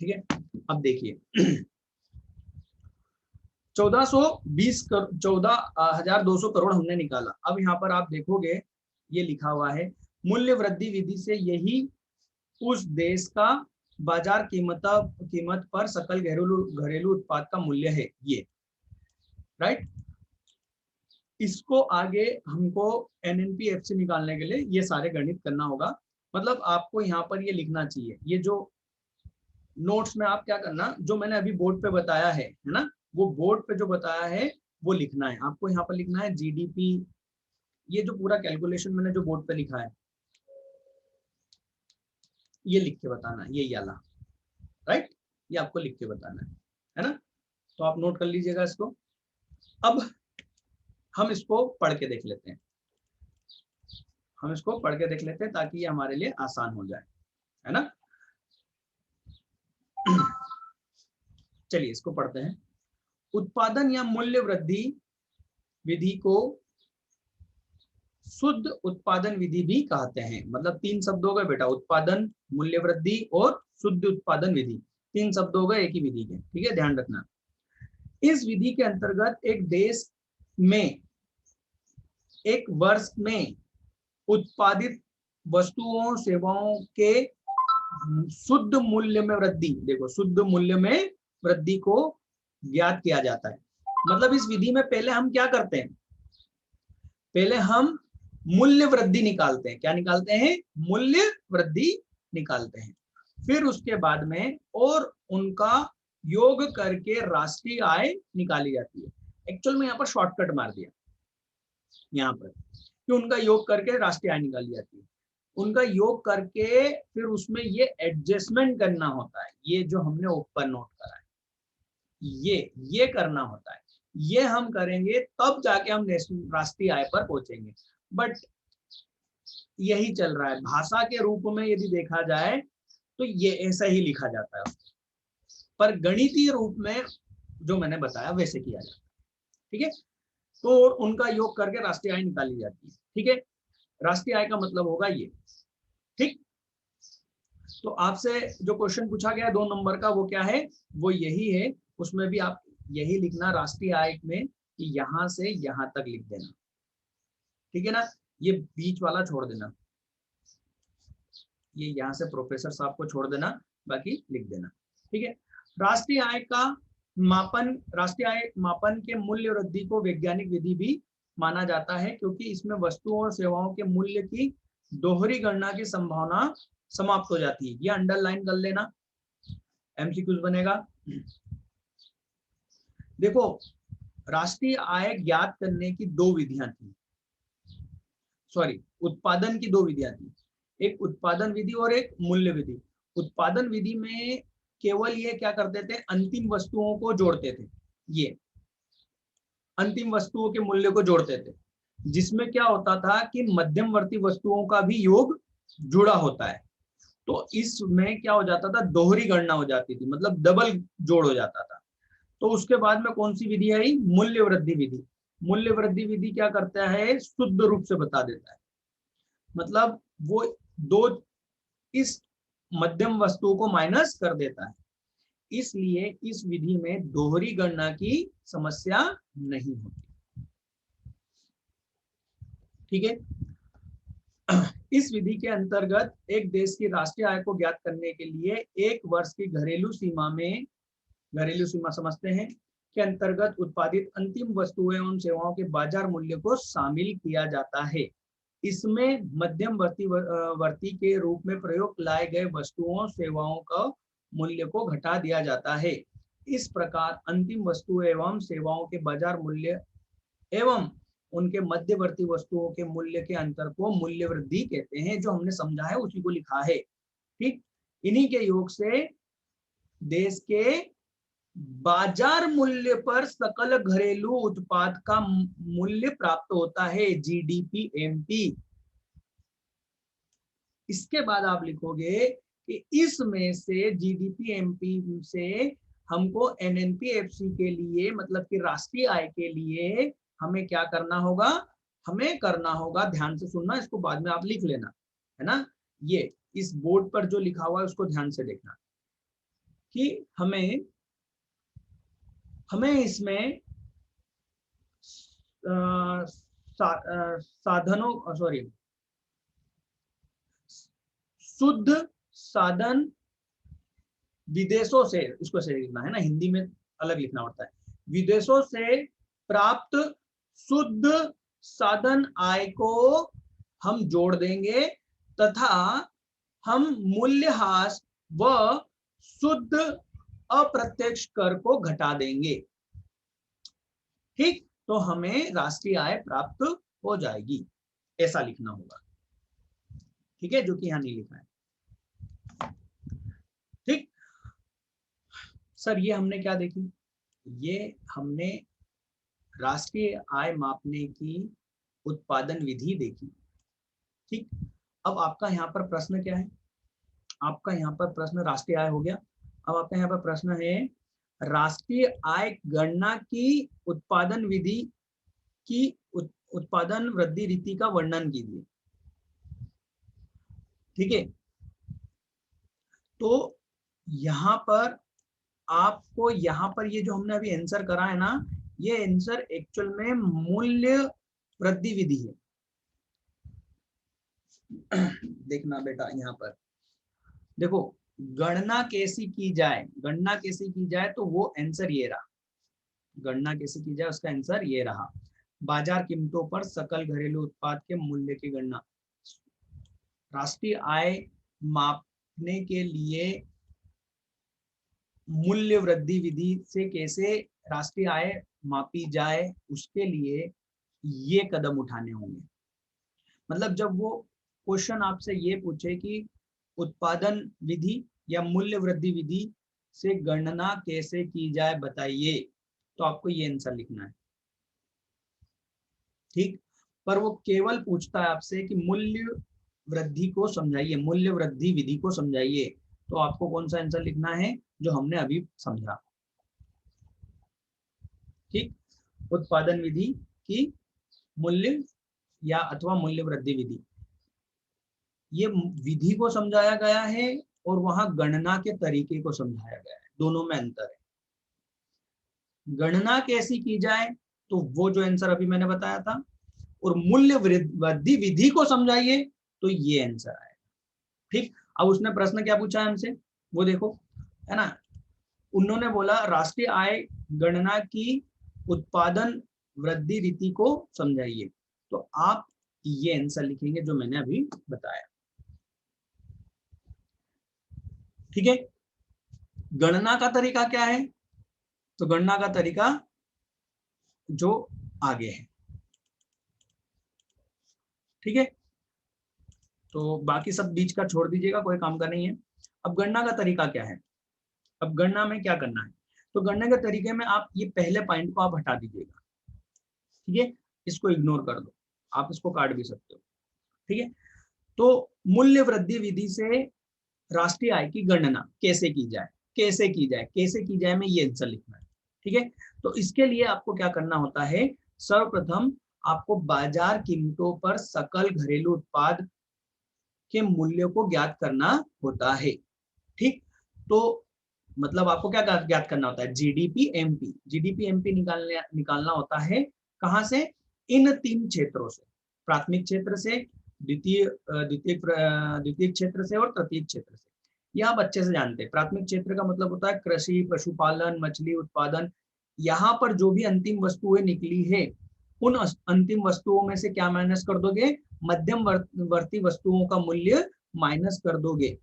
ठीक है, अब देखिए 14,200 करोड़ हमने निकाला। अब यहाँ पर आप देखोगे ये लिखा हुआ है, मूल्य वृद्धि विधि से यही उस देश का बाजार कीमत पर सकल घरेलू उत्पाद का मूल्य है, ये राइट। इसको आगे हमको एनएनपीएफसी निकालने के लिए ये सारे गणित करना होगा। मतलब आपको यहाँ पर ये लिखना चाहिए, ये जो नोट्स में आप क्या करना, जो मैंने अभी बोर्ड पे बताया है ना, वो बोर्ड पे जो बताया है वो लिखना है आपको। यहाँ पर लिखना है जीडीपी, ये जो पूरा कैलकुलेशन मैंने जो बोर्ड पे लिखा है ये लिख के बताना है, ये वाला राइट, ये आपको लिख के बताना है ना। तो आप नोट कर लीजिएगा इसको। अब हम इसको पढ़ के देख लेते हैं, ताकि ये हमारे लिए आसान हो जाए, है ना। चलिए इसको पढ़ते हैं। उत्पादन या मूल्य वृद्धि विधि को शुद्ध उत्पादन विधि भी कहते हैं। मतलब 3 शब्द हो गए बेटा, उत्पादन, मूल्य वृद्धि और शुद्ध उत्पादन विधि, 3 शब्द हो गए एक ही विधि के। ठीक है, ध्यान रखना। इस विधि के अंतर्गत एक देश में एक वर्ष में उत्पादित वस्तुओं सेवाओं के शुद्ध मूल्य में वृद्धि, देखो शुद्ध मूल्य में वृद्धि को ज्ञात किया जाता है। मतलब इस विधि में पहले हम क्या करते हैं, पहले हम मूल्य वृद्धि निकालते हैं। क्या निकालते हैं? मूल्य वृद्धि निकालते हैं। फिर उसके बाद में और उनका योग करके राष्ट्रीय आय निकाली जाती है। एक्चुअल में यहाँ पर शॉर्टकट मार दिया यहाँ पर कि उनका योग करके राष्ट्रीय आय निकाली जाती है। उनका योग करके फिर उसमें ये एडजस्टमेंट करना होता है। ये जो हमने ऊपर नोट करा है, ये करना होता है। ये हम करेंगे तब जाके हम राष्ट्रीय आय पर पहुंचेंगे। बट यही चल रहा है भाषा के रूप में, यदि देखा जाए तो ये ऐसा ही लिखा जाता है, पर गणितीय रूप में जो मैंने बताया वैसे किया जाता है। ठीक है, तो उनका योग करके राष्ट्रीय आय निकाली जाती है। ठीक है, राष्ट्रीय आय का मतलब होगा ये। ठीक, तो आपसे जो क्वेश्चन पूछा गया 2 नंबर का, वो क्या है? वो यही है। उसमें भी आप यही लिखना राष्ट्रीय आय में कि यहां से यहां तक लिख देना। ठीक है ना, ये बीच वाला छोड़ देना, ये यहां से प्रोफेसर साहब को छोड़ देना, बाकी लिख देना। ठीक है, राष्ट्रीय आय का मापन, राष्ट्रीय आय मापन के मूल्य वृद्धि को वैज्ञानिक विधि भी माना जाता है, क्योंकि इसमें वस्तुओं और सेवाओं के मूल्य की दोहरी गणना की संभावना समाप्त हो जाती है। ये अंडरलाइन कर लेना, एमसीक्यूज बनेगा। देखो, राष्ट्रीय आय ज्ञात करने की 2 विधियां थी, सॉरी उत्पादन की 2 विधियां थी, एक उत्पादन विधि और एक मूल्य विधि। उत्पादन विधि में केवल ये क्या करते थे, अंतिम वस्तुओं को जोड़ते थे, ये अंतिम वस्तुओं के मूल्य को जोड़ते थे, जिसमें क्या होता था कि मध्यमवर्ती वस्तुओं का भी योग जुड़ा होता है। तो इसमें क्या हो जाता था, दोहरी गणना हो जाती थी, मतलब डबल जोड़ हो जाता था। तो उसके बाद में कौन सी विधि आई? मूल्य वृद्धि विधि। मूल्य वृद्धि विधि क्या करता है, शुद्ध रूप से बता देता है, मतलब वो 2 इस मध्यम वस्तुओं को माइनस कर देता है। इसलिए इस विधि में दोहरी गणना की समस्या नहीं होती। ठीक है, इस विधि के अंतर्गत एक देश की राष्ट्रीय आय को ज्ञात करने के लिए एक वर्ष की घरेलू सीमा में, घरेलू सीमा समझते हैं, के अंतर्गत उत्पादित अंतिम वस्तुओं एवं सेवाओं के बाजार मूल्य को शामिल किया जाता है। इसमें मध्यम वर्ती के रूप में प्रयोग लाए गए वस्तुओं सेवाओं का मूल्य को घटा दिया जाता है। इस प्रकार अंतिम वस्तुओं एवं सेवाओं के बाजार मूल्य एवं उनके मध्यवर्ती वस्तुओं के मूल्य के अंतर को मूल्य वृद्धि कहते हैं। जो हमने समझा है उसी को लिखा है। ठीक, इन्हीं के योग से देश के बाजार मूल्य पर सकल घरेलू उत्पाद का मूल्य प्राप्त होता है, जीडीपी एमपी। इसके बाद आप लिखोगे कि इसमें से जीडीपी एमपी से हमको एनएनपीएफसी के लिए, मतलब कि राष्ट्रीय आय के लिए हमें क्या करना होगा, हमें करना होगा, ध्यान से सुनना, इसको बाद में आप लिख लेना, है ना। ये इस बोर्ड पर जो लिखा हुआ है उसको ध्यान से देखना कि हमें इसमें साधनों, सॉरी, शुद्ध साधन विदेशों से, इसको सही लिखना है ना, हिंदी में अलग लिखना पड़ता है, विदेशों से प्राप्त शुद्ध साधन आय को हम जोड़ देंगे तथा हम मूल्यह्रास व शुद्ध अप्रत्यक्ष कर को घटा देंगे। ठीक, तो हमें राष्ट्रीय आय प्राप्त हो जाएगी, ऐसा लिखना होगा। ठीक है, जो कि यहां नहीं लिखा है। ठीक सर, ये हमने क्या देखी, ये हमने राष्ट्रीय आय मापने की उत्पादन विधि देखी। ठीक, अब आपका यहाँ पर प्रश्न क्या है, आपका यहाँ पर प्रश्न राष्ट्रीय आय हो गया। अब आपका यहाँ पर प्रश्न है राष्ट्रीय आय गणना की उत्पादन विधि की उत्पादन वृद्धि रीति का वर्णन कीजिए। ठीक है, तो यहाँ पर आपको यहाँ पर ये जो हमने अभी आंसर करा है ना, ये आंसर एक्चुअल में मूल्य वृद्धि विधि है। देखना बेटा, यहाँ पर देखो, गणना कैसी की जाए, गणना कैसी की जाए, तो वो आंसर ये रहा। गणना कैसे की जाए, उसका आंसर ये रहा। बाजार कीमतों पर सकल घरेलू उत्पाद के मूल्य की गणना। राष्ट्रीय आय मापने के लिए मूल्य वृद्धि विधि से कैसे राष्ट्रीय आय मापी जाए, उसके लिए ये कदम उठाने होंगे। मतलब जब वो क्वेश्चन आपसे ये पूछे कि उत्पादन विधि या मूल्य वृद्धि विधि से गणना कैसे की जाए बताइए, तो आपको ये आंसर लिखना है। ठीक, पर वो केवल पूछता है आपसे कि मूल्य वृद्धि को समझाइए, मूल्य वृद्धि विधि को समझाइए, तो आपको कौन सा आंसर लिखना है जो हमने अभी समझा। ठीक, उत्पादन विधि की मूल्य या अथवा मूल्य वृद्धि विधि, ये विधि को समझाया गया है और वहां गणना के तरीके को समझाया गया है, दोनों में अंतर है। गणना कैसी की जाए, तो वो जो आंसर अभी मैंने बताया था, और मूल्य वृद्धि विधि को समझाइए, तो ये आंसर आएगा। ठीक, अब उसने प्रश्न क्या पूछा है हमसे, वो देखो, है ना। उन्होंने बोला राष्ट्रीय आय गणना की उत्पादन वृद्धि रीति को समझाइए, तो आप ये आंसर लिखेंगे जो मैंने अभी बताया। ठीक है, गणना का तरीका क्या है, तो गणना का तरीका जो आगे है। ठीक है, तो बाकी सब बीच का छोड़ दीजिएगा, कोई काम का नहीं है। अब गणना का तरीका क्या है, अब गणना में क्या करना है, तो गणना के तरीके में आप ये पहले पॉइंट को आप हटा दीजिएगा। ठीक है, इसको इग्नोर कर दो, आप इसको काट भी सकते हो। ठीक है, तो मूल्य वृद्धि विधि से राष्ट्रीय आय की गणना कैसे की जाए, कैसे की जाए, कैसे की जाए में ये आंसर लिखना है। ठीक है, तो इसके लिए आपको क्या करना होता है, सर्वप्रथम आपको बाजार कीमतों पर सकल घरेलू उत्पाद के मूल्य को ज्ञात करना होता है। ठीक, तो मतलब आपको क्या ज्ञात करना होता है, जीडीपी एमपी, जीडीपी एमपी निकालना होता है। कहां से, इन तीन क्षेत्रों से, प्राथमिक क्षेत्र से, द्वितीय क्षेत्र से और तृतीय क्षेत्र से। ये आप अच्छे से जानते हैं। प्राथमिक क्षेत्र का मतलब होता है कृषि, पशुपालन, मछली उत्पादन। यहाँ पर जो भी अंतिम वस्तुएं निकली है, उन अंतिम वस्तुओं में से क्या माइनस कर दोगे, मध्यम वर्ती वस्तुओं का मूल्य माइनस कर दोगे।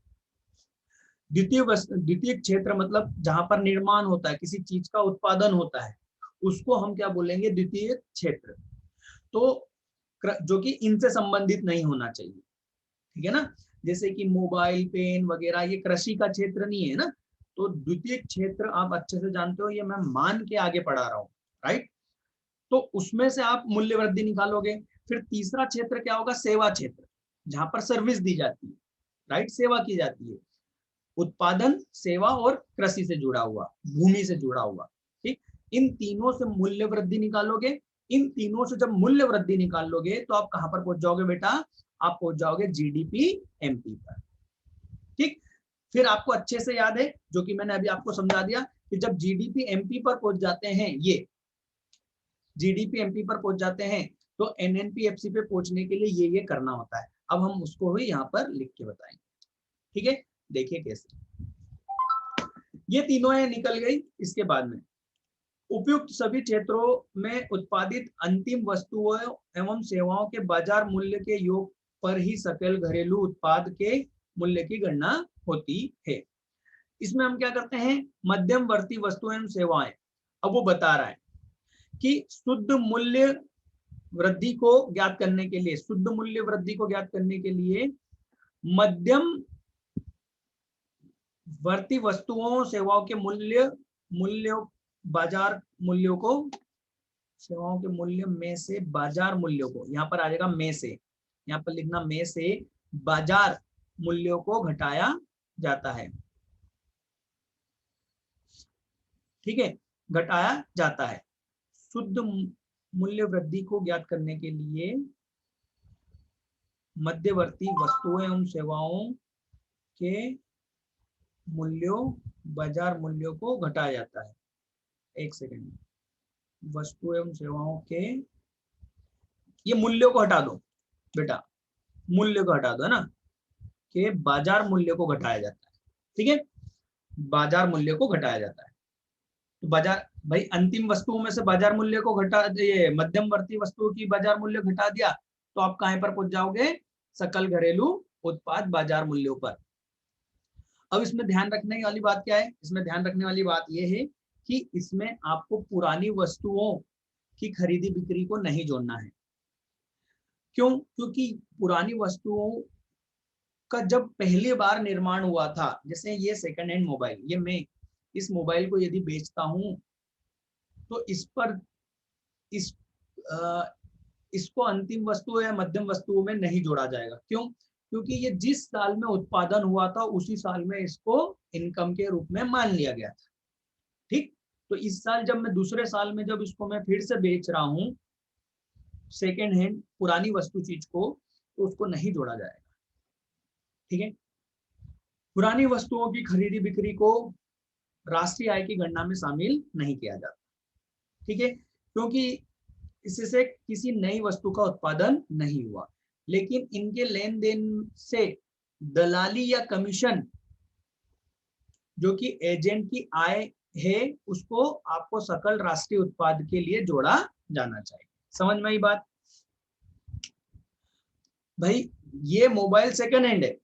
द्वितीय क्षेत्र मतलब जहां पर निर्माण होता है, किसी चीज का उत्पादन होता है, उसको हम क्या बोलेंगे, द्वितीय क्षेत्र। तो जो कि इनसे संबंधित नहीं होना चाहिए। ठीक है ना, जैसे कि मोबाइल, पेन वगैरह, ये कृषि का क्षेत्र नहीं है ना। तो द्वितीय क्षेत्र आप अच्छे से जानते हो, ये मैं मान के आगे पढ़ा रहा हूँ, राइट। तो उसमें से आप मूल्य वृद्धि निकालोगे। फिर तीसरा क्षेत्र क्या होगा, सेवा क्षेत्र, जहां पर सर्विस दी जाती है, राइट, सेवा की जाती है। उत्पादन, सेवा और कृषि से जुड़ा हुआ, भूमि से जुड़ा हुआ। ठीक, इन तीनों से मूल्य वृद्धि निकालोगे। इन तीनों से जब मूल्य वृद्धि निकाल लोगे, तो आप कहां पर पहुंच जाओगे बेटा, आप पहुंच जाओगे जीडीपी एमपी पर। ठीक, फिर आपको अच्छे से याद है जो कि मैंने अभी आपको समझा दिया कि जब जीडीपी एमपी पर पहुंच जाते हैं, ये जीडीपी एमपी पर पहुंच जाते हैं, तो एनएनपीएफसी पे पहुंचने के लिए ये करना होता है। अब हम उसको ही यहाँ पर लिख के बताएंगे। ठीक है, देखिए कैसे ये तीनों है निकल गई। इसके बाद में उपयुक्त सभी क्षेत्रों में उत्पादित अंतिम वस्तुओं एवं सेवाओं के बाजार मूल्य के योग पर ही सकल घरेलू उत्पाद के मूल्य की गणना होती है। इसमें हम क्या करते हैं, मध्यमवर्ती वस्तुएं एवं सेवाएं। अब वो बता रहा है कि शुद्ध मूल्य वृद्धि को ज्ञात करने के लिए, शुद्ध मूल्य वृद्धि को ज्ञात करने के लिए मध्यम वर्ती वस्तुओं सेवाओं के मूल्य बाजार मूल्यों को, सेवाओं के मूल्य में से बाजार मूल्यों को, यहाँ पर आ जाएगा में से, यहाँ पर लिखना में से बाजार मूल्यों को घटाया जाता है। ठीक है, घटाया जाता है। शुद्ध मूल्य वृद्धि को ज्ञात करने के लिए मध्यवर्ती वस्तुओं एवं सेवाओं के मूल्यों, बाजार मूल्यों को घटाया जाता है। एक सेकंड, वस्तु एवं सेवाओं के, ये मूल्यों को हटा दो बेटा, मूल्य को हटा दो है ना, कि बाजार मूल्य को घटाया जाता है। ठीक है, बाजार मूल्य को घटाया जाता है। तो बाजार, भाई अंतिम वस्तुओं में से बाजार मूल्य को घटा, ये मध्यमवर्ती वस्तुओं की बाजार मूल्य घटा दिया तो आप कहां पर पहुंच जाओगे, सकल घरेलू उत्पाद बाजार मूल्यों पर। अब इसमें ध्यान रखने वाली बात क्या है, इसमें ध्यान रखने वाली बात यह है कि इसमें आपको पुरानी वस्तुओं की खरीदी बिक्री को नहीं जोड़ना है। क्यों? क्योंकि पुरानी वस्तुओं का जब पहली बार निर्माण हुआ था, जैसे ये सेकंड हैंड मोबाइल, ये मैं इस मोबाइल को यदि बेचता हूं तो इस पर इसको अंतिम वस्तु या मध्यम वस्तुओं में नहीं जोड़ा जाएगा। क्यों? क्योंकि ये जिस साल में उत्पादन हुआ था उसी साल में इसको इनकम के रूप में मान लिया गया था। ठीक, तो इस साल जब मैं दूसरे साल में जब इसको मैं फिर से बेच रहा हूं सेकेंड हैंड पुरानी वस्तु चीज को, तो उसको नहीं जोड़ा जाएगा। ठीक है, पुरानी वस्तुओं की खरीदी बिक्री को राष्ट्रीय आय की गणना में शामिल नहीं किया जाता। ठीक है, क्योंकि इससे किसी नई वस्तु का उत्पादन नहीं हुआ, लेकिन इनके लेन देन से दलाली या कमीशन जो कि एजेंट की आय है उसको आपको सकल राष्ट्रीय उत्पाद के लिए जोड़ा जाना चाहिए। समझ में आई बात? भाई ये मोबाइल सेकंड हैंड है,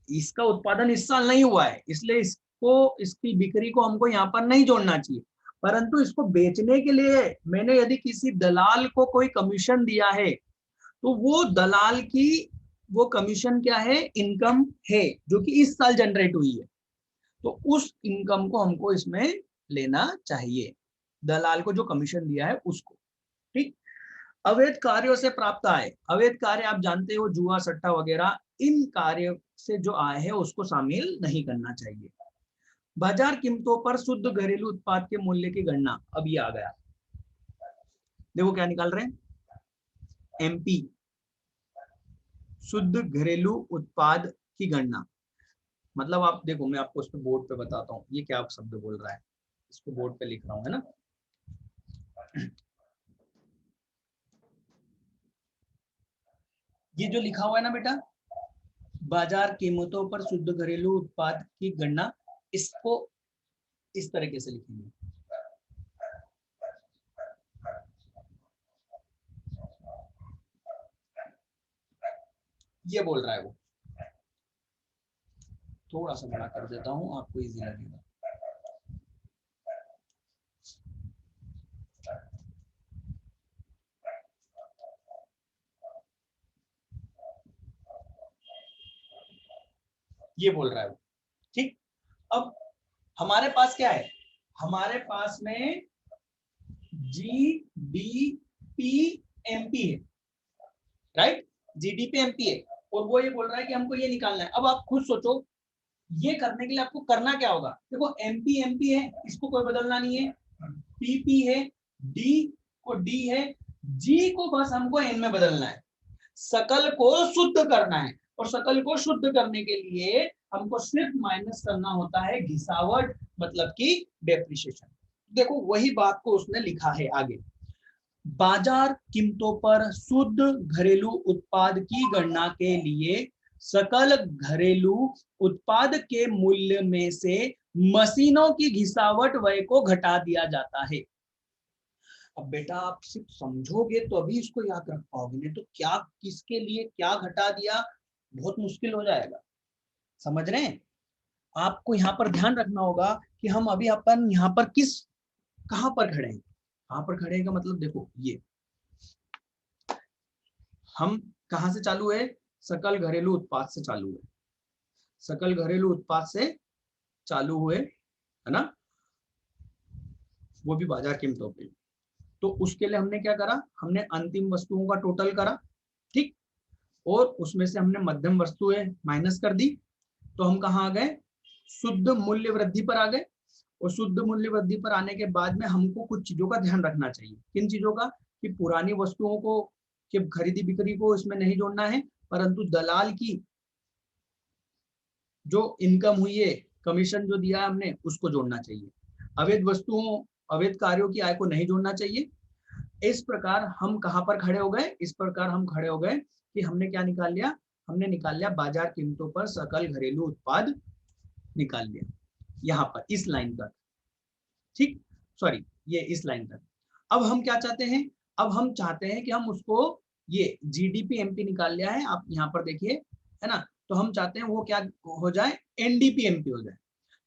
इसका उत्पादन इस साल नहीं हुआ है, इसलिए इसको, इसकी बिक्री को हमको यहाँ पर नहीं जोड़ना चाहिए। परंतु इसको बेचने के लिए मैंने यदि किसी दलाल को कोई कमीशन दिया है तो वो दलाल की वो कमीशन क्या है, इनकम है जो कि इस साल जनरेट हुई है, तो उस इनकम को हमको इसमें लेना चाहिए, दलाल को जो कमीशन दिया है उसको। ठीक, अवैध कार्यों से प्राप्त आय, अवैध कार्य आप जानते हो, जुआ सट्टा वगैरह, इन कार्यों से जो आय है उसको शामिल नहीं करना चाहिए। बाजार कीमतों पर शुद्ध घरेलू उत्पाद के मूल्य की गणना, अब ये आ गया, देखो क्या निकाल रहे हैं, एमपी शुद्ध घरेलू उत्पाद की गणना। मतलब आप देखो, मैं आपको उस पे बोर्ड पे बताता हूँ ये क्या शब्द बोल रहा है, इसको बोर्ड पे लिख रहा हूँ है ना। ये जो लिखा हुआ है ना बेटा, बाजार कीमतों पर शुद्ध घरेलू उत्पाद की गणना, इसको इस तरीके से लिखेंगे, ये बोल रहा है वो। थोड़ा सा बड़ा कर देता हूं आपको इजी लगेगा। ये बोल रहा है वो। ठीक, अब हमारे पास क्या है, हमारे पास में जीडीपी एमपी है, राइट, जीडीपी एमपी है, और वो ये बोल रहा है कि हमको ये निकालना है। अब आप खुद सोचो, ये करने के लिए आपको करना क्या होगा। देखो एमपी एमपी है, इसको कोई बदलना नहीं है, पीपी है, डी को डी है, जी को बस हमको एन में बदलना है, सकल को शुद्ध करना है, और सकल को शुद्ध करने के लिए हमको सिर्फ माइनस करना होता है घिसावट, मतलब कि डेप्रिसिएशन। देखो वही बात को उसने लिखा है आगे, बाजार कीमतों पर शुद्ध घरेलू उत्पाद की गणना के लिए सकल घरेलू उत्पाद के मूल्य में से मशीनों की घिसावट व्यय को घटा दिया जाता है। अब बेटा आप सिर्फ समझोगे तो अभी इसको याद रख पाओगे, नहीं तो क्या किसके लिए क्या घटा दिया बहुत मुश्किल हो जाएगा। समझ रहे हैं? आपको यहाँ पर ध्यान रखना होगा कि हम अभी अपन यहाँ पर कहाँ पर खड़े हैं। कहाँ पर खड़े हैं का मतलब देखो, ये हम कहाँ से चालू है, सकल घरेलू उत्पाद से चालू है, सकल घरेलू उत्पाद से चालू हुए है ना, वो भी बाजार कीमतों पे। तो उसके लिए हमने क्या करा, हमने अंतिम वस्तुओं का टोटल करा, ठीक, और उसमें से हमने मध्यम वस्तुएं माइनस कर दी, तो हम कहाँ आ गए, शुद्ध मूल्य वृद्धि पर आ गए। और शुद्ध मूल्य वृद्धि पर आने के बाद में हमको कुछ चीजों का ध्यान रखना चाहिए। किन चीजों का? कि पुरानी वस्तुओं को कि खरीदी बिक्री को इसमें नहीं जोड़ना है, परंतु दलाल की जो इनकम हुई है, कमीशन जो दिया हमने, उसको जोड़ना चाहिए। अवैध वस्तुओं, अवैध कार्यों की आय को नहीं जोड़ना चाहिए। इस प्रकार हम कहां पर खड़े हो गए? इस प्रकार हम खड़े हो गए कि हमने क्या निकाल लिया? हमने निकाल लिया बाजार कीमतों पर सकल घरेलू उत्पाद निकाल लिया, यहां पर इस लाइन तक। ठीक, सॉरी, ये इस लाइन तक। अब हम क्या चाहते हैं? अब हम चाहते हैं कि हम उसको, ये जीडीपी एमपी निकाल लिया है, आप यहाँ पर देखिए, है ना। तो हम चाहते हैं वो क्या हो जाए? एनडीपी एमपी हो जाए।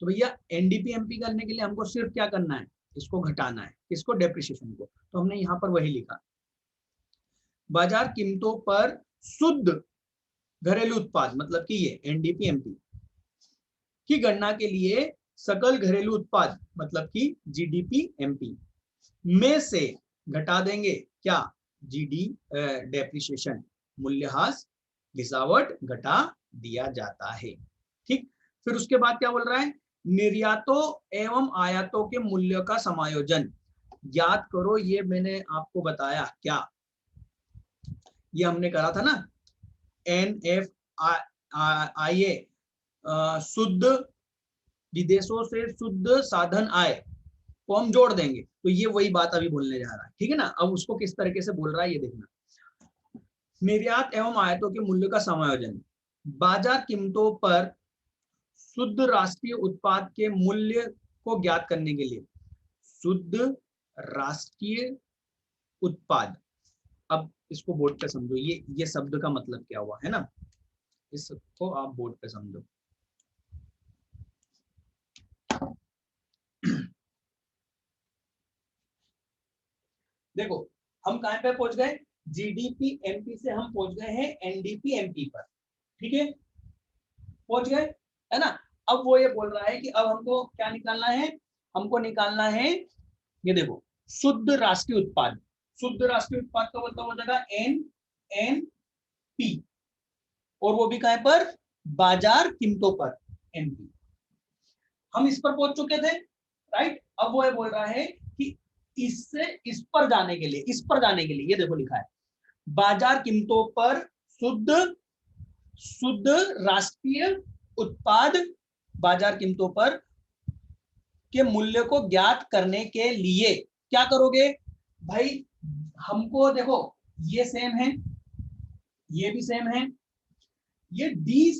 तो भैया एनडीपी एमपी करने के लिए हमको सिर्फ क्या करना है? इसको घटाना है। किसको? डेप्रिसिएशन को। तो हमने यहाँ पर वही लिखा, बाजार कीमतों पर शुद्ध घरेलू उत्पाद, मतलब कि ये एनडीपी एमपी की गणना के लिए सकल घरेलू उत्पाद, मतलब कि जीडीपी एमपी में से घटा देंगे क्या? जीडी डेप्रिसिएशन, मूल्यह्रास, गिरावट घटा दिया जाता है। ठीक, फिर उसके बाद क्या बोल रहा है? निर्यातों एवं आयातों के मूल्य का समायोजन। याद करो, ये मैंने आपको बताया क्या, ये हमने करा था ना, NFIA, शुद्ध विदेशों से शुद्ध साधन आय को हम जोड़ देंगे। तो ये वही बात अभी बोलने जा रहा है, ठीक है ना। अब उसको किस तरीके से बोल रहा है ये देखना। निर्यात एवं आयातों के मूल्य का समायोजन, बाजार कीमतों पर शुद्ध राष्ट्रीय उत्पाद के मूल्य को ज्ञात करने के लिए, शुद्ध राष्ट्रीय उत्पाद। अब इसको बोर्ड पे समझो, ये शब्द का मतलब क्या हुआ है ना, इसको आप बोर्ड पे समझो। देखो हम कहां पे पहुंच गए? जीडीपी एमपी से हम पहुंच गए हैं एनडीपी एमपी पर, ठीक है, पहुंच गए, है ना। अब वो ये बोल रहा है कि अब हमको क्या निकालना है? हमको निकालना है, ये देखो, शुद्ध राष्ट्रीय उत्पाद। शुद्ध राष्ट्रीय उत्पाद का मतलब हो जाएगा एनएनपी, और वो भी कहां पर? बाजार कीमतों पर, एनपी। हम इस पर पहुंच चुके थे, राइट। अब वो ये बोल रहा है कि इससे इस पर जाने के लिए, इस पर जाने के लिए, ये देखो लिखा है, बाजार कीमतों पर शुद्ध राष्ट्रीय उत्पाद, बाजार कीमतों पर के मूल्य को ज्ञात करने के लिए क्या करोगे भाई? हमको देखो, ये सेम है, ये भी सेम है, ये डी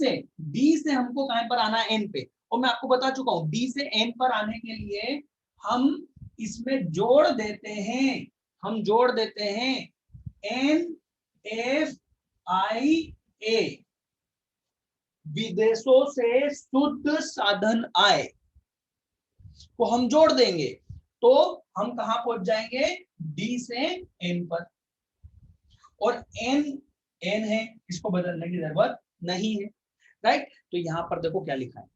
से हमको कहां पर आना है? एन पे। और मैं आपको बता चुका हूं, डी से एन पर आने के लिए हम इसमें जोड़ देते हैं, हम जोड़ देते हैं NFIA, विदेशों से शुद्ध साधन आय को हम जोड़ देंगे, तो हम कहां पहुंच जाएंगे? डी से एन पर। और एन है, इसको बदलने की जरूरत नहीं है, राइट। तो यहां पर देखो क्या लिखा है,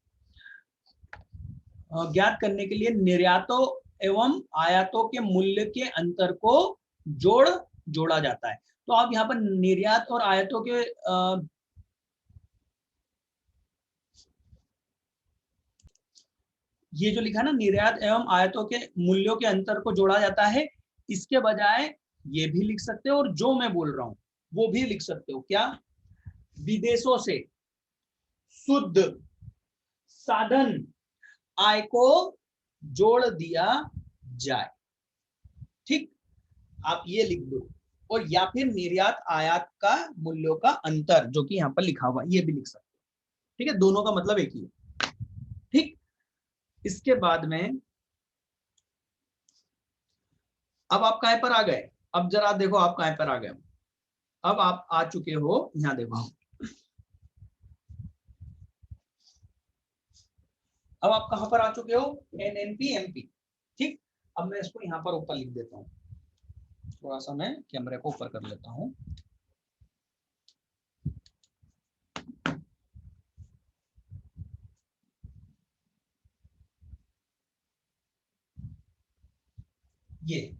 ज्ञात करने के लिए निर्यातों एवं आयातों के मूल्य के अंतर को जोड़ा जाता है। तो आप यहाँ पर निर्यात और आयातों के ये जो लिखा है ना, निर्यात एवं आयातों के मूल्यों के अंतर को जोड़ा जाता है, इसके बजाय ये भी लिख सकते हो, और जो मैं बोल रहा हूं वो भी लिख सकते हो। क्या? विदेशों से शुद्ध साधन आय को जोड़ दिया जाए, ठीक, आप ये लिख दो। और या फिर निर्यात आयात का मूल्यों का अंतर, जो कि यहाँ पर लिखा हुआ, ये भी लिख सकते हो, ठीक है। दोनों का मतलब एक ही है, ठीक। इसके बाद में अब आप कहां पर आ गए? अब जरा देखो आप कहां पर आ गए। अब आप आ चुके हो, यहाँ देखो, अब आप कहां पर आ चुके हो? एनएनपी एमपी, ठीक। अब मैं इसको यहाँ पर ऊपर लिख देता हूँ, थोड़ा सा मैं कैमरे को ऊपर कर लेता हूँ। ये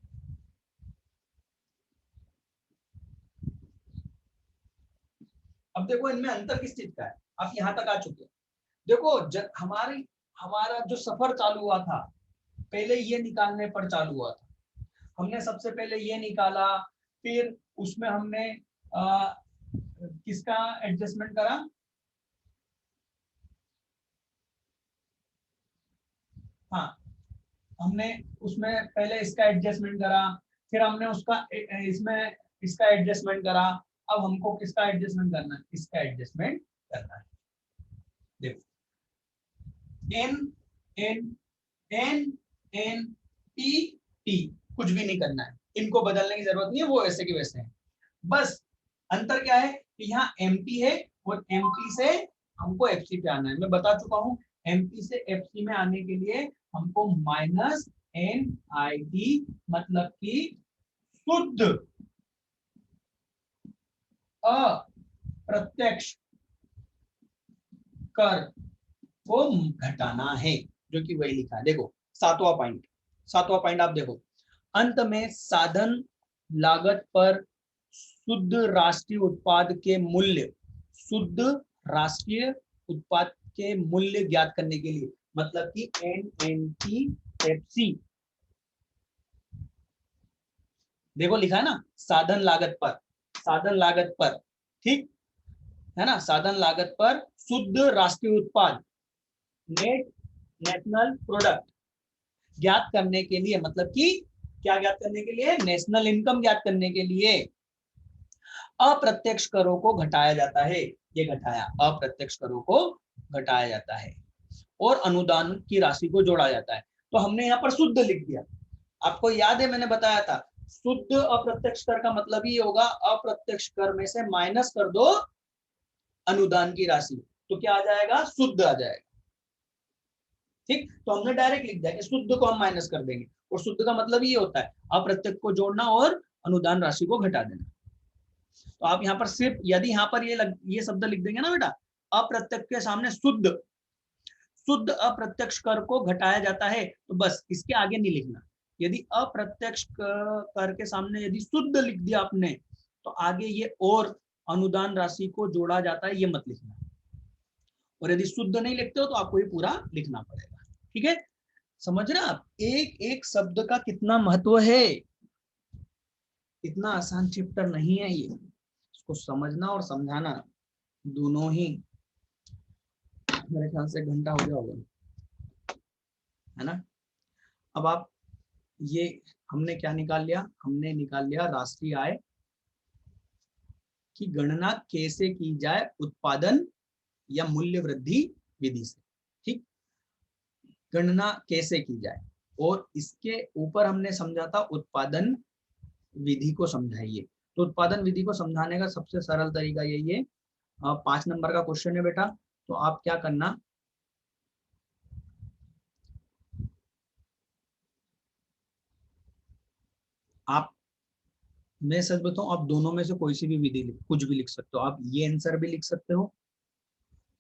अब देखो इनमें अंतर किस चीज का है, आप यहाँ तक आ चुके हैं। देखो हमारा जो सफर चालू हुआ था, पहले ये निकालने पर चालू हुआ था, हमने सबसे पहले ये निकाला, फिर उसमें हमने किसका एडजस्टमेंट करा, हाँ हमने उसमें पहले इसका एडजस्टमेंट करा, फिर हमने उसका इसमें इसका एडजस्टमेंट करा। अब हमको किसका एडजस्टमेंट करना है, इसका एडजस्टमेंट करना है। देखो N N N N T T, कुछ भी नहीं करना है, इनको बदलने की जरूरत नहीं है, वो ऐसे के वैसे हैं। बस अंतर क्या है कि यहाँ एमपी है और एमपी से हमको एफसी पे आना है। मैं बता चुका हूँ एमपी से एफसी में आने के लिए हमको माइनस एन आई टी मतलब कि शुद्ध अप्रत्यक्ष कर को घटाना है, जो कि वही लिखा है। देखो सातवां पॉइंट आप देखो, अंत में साधन लागत पर शुद्ध राष्ट्रीय उत्पाद के मूल्य, शुद्ध राष्ट्रीय उत्पाद के मूल्य ज्ञात करने के लिए, मतलब कि NNT-FC, देखो लिखा है ना साधन लागत पर, ठीक है ना, साधन लागत पर शुद्ध राष्ट्रीय उत्पाद नेशनल प्रोडक्ट ज्ञात करने के लिए, मतलब कि क्या ज्ञात करने के लिए, नेशनल इनकम ज्ञात करने के लिए अप्रत्यक्ष करों को घटाया जाता है। ये घटाया, अप्रत्यक्ष करों को घटाया जाता है और अनुदान की राशि को जोड़ा जाता है। तो हमने यहाँ पर शुद्ध लिख दिया। आपको याद है मैंने बताया था शुद्ध अप्रत्यक्ष कर का मतलब ही होगा अप्रत्यक्ष कर में से माइनस कर दो अनुदान की राशि, तो क्या आ जाएगा, शुद्ध आ जाएगा। ठीक, तो हमने डायरेक्ट लिख दिया कि शुद्ध को हम माइनस कर देंगे, और शुद्ध का मतलब ये होता है अप्रत्यक्ष को जोड़ना और अनुदान राशि को घटा देना। तो आप यहाँ पर सिर्फ यदि यहाँ पर ये शब्द लिख देंगे ना बेटा, अप्रत्यक्ष के सामने शुद्ध अप्रत्यक्ष कर को घटाया जाता है, तो बस इसके आगे नहीं लिखना। यदि अप्रत्यक्ष कर के सामने यदि शुद्ध लिख दिया आपने, तो आगे ये और अनुदान राशि को जोड़ा जाता है, ये मत लिखना। और यदि शुद्ध नहीं लिखते हो तो आपको ये पूरा लिखना पड़ेगा। ठीक है, समझ रहे आप एक एक शब्द का कितना महत्व है। इतना आसान चैप्टर नहीं है ये, इसको समझना और समझाना दोनों ही मेरे ख्याल से घंटा हो गया होगा, है ना। अब आप ये हमने क्या निकाल लिया, हमने निकाल लिया राष्ट्रीय आय की गणना कैसे की जाए उत्पादन या मूल्य वृद्धि विधि से। ठीक, गणना कैसे की जाए, और इसके ऊपर हमने समझा था उत्पादन विधि को समझाइए। तो उत्पादन विधि को समझाने का सबसे सरल तरीका यही है। 5 नंबर का क्वेश्चन है बेटा, तो आप क्या करना, आप मैं सच बताऊं आप दोनों में से कोई सी भी विधि कुछ भी लिख सकते हो। आप ये आंसर भी लिख सकते हो,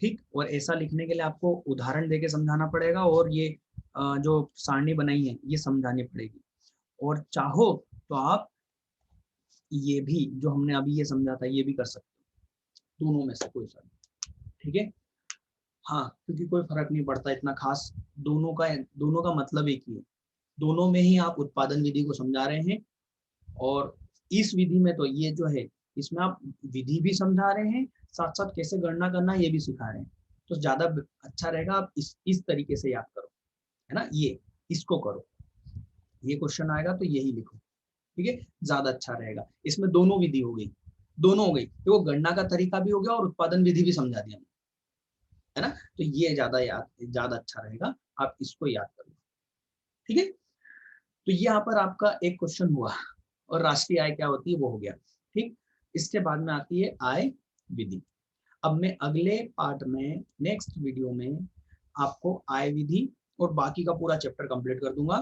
ठीक, और ऐसा लिखने के लिए आपको उदाहरण देके समझाना पड़ेगा, और ये जो सारणी बनाई है ये समझानी पड़ेगी। और चाहो तो आप ये भी जो हमने अभी ये समझा था ये भी कर सकते हो, दोनों में से कोई सा, ठीक है। हाँ, क्योंकि कोई फर्क नहीं पड़ता इतना खास, दोनों का मतलब एक ही है। दोनों में ही आप उत्पादन विधि को समझा रहे हैं, और इस विधि में तो ये जो है इसमें आप विधि भी समझा रहे हैं, साथ साथ कैसे गणना करना ये भी सिखा रहे हैं। तो ज्यादा अच्छा रहेगा आप इस तरीके से याद करो, है ना, ये इसको करो, ये क्वेश्चन आएगा तो यही लिखो, ठीक है, ज्यादा अच्छा रहेगा। इसमें दोनों विधि हो गई, दोनों हो गई, तो गणना का तरीका भी हो गया और उत्पादन विधि भी समझा दिया, है ना। तो ये ज्यादा अच्छा रहेगा, आप इसको याद करो, ठीक है। तो यहाँ पर आपका एक क्वेश्चन हुआ, और राष्ट्रीय आय क्या होती है वो हो गया, ठीक। इसके बाद में आती है आय विधि। अब मैं अगले पार्ट में नेक्स्ट वीडियो में आपको आय विधि और बाकी का पूरा चैप्टर कंप्लीट कर दूंगा।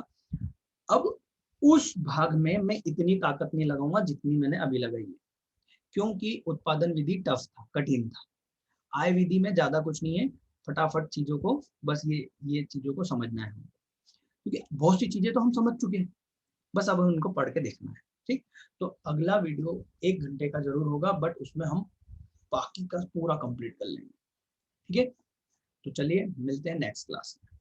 अब उस भाग में मैं इतनी ताकत नहीं लगाऊंगा जितनी मैंने अभी लगाई है, क्योंकि उत्पादन विधि टफ था, कठिन था। आय विधि में ज्यादा कुछ नहीं है, फटाफट चीजों को बस ये चीजों को समझना है, क्योंकि बहुत सी चीजें तो हम समझ चुके हैं, बस अब उनको पढ़ के देखना है, ठीक। तो अगला वीडियो 1 घंटे का जरूर होगा, बट उसमें हम बाकी का पूरा कंप्लीट कर लेंगे, ठीक है। तो चलिए मिलते हैं नेक्स्ट क्लास में।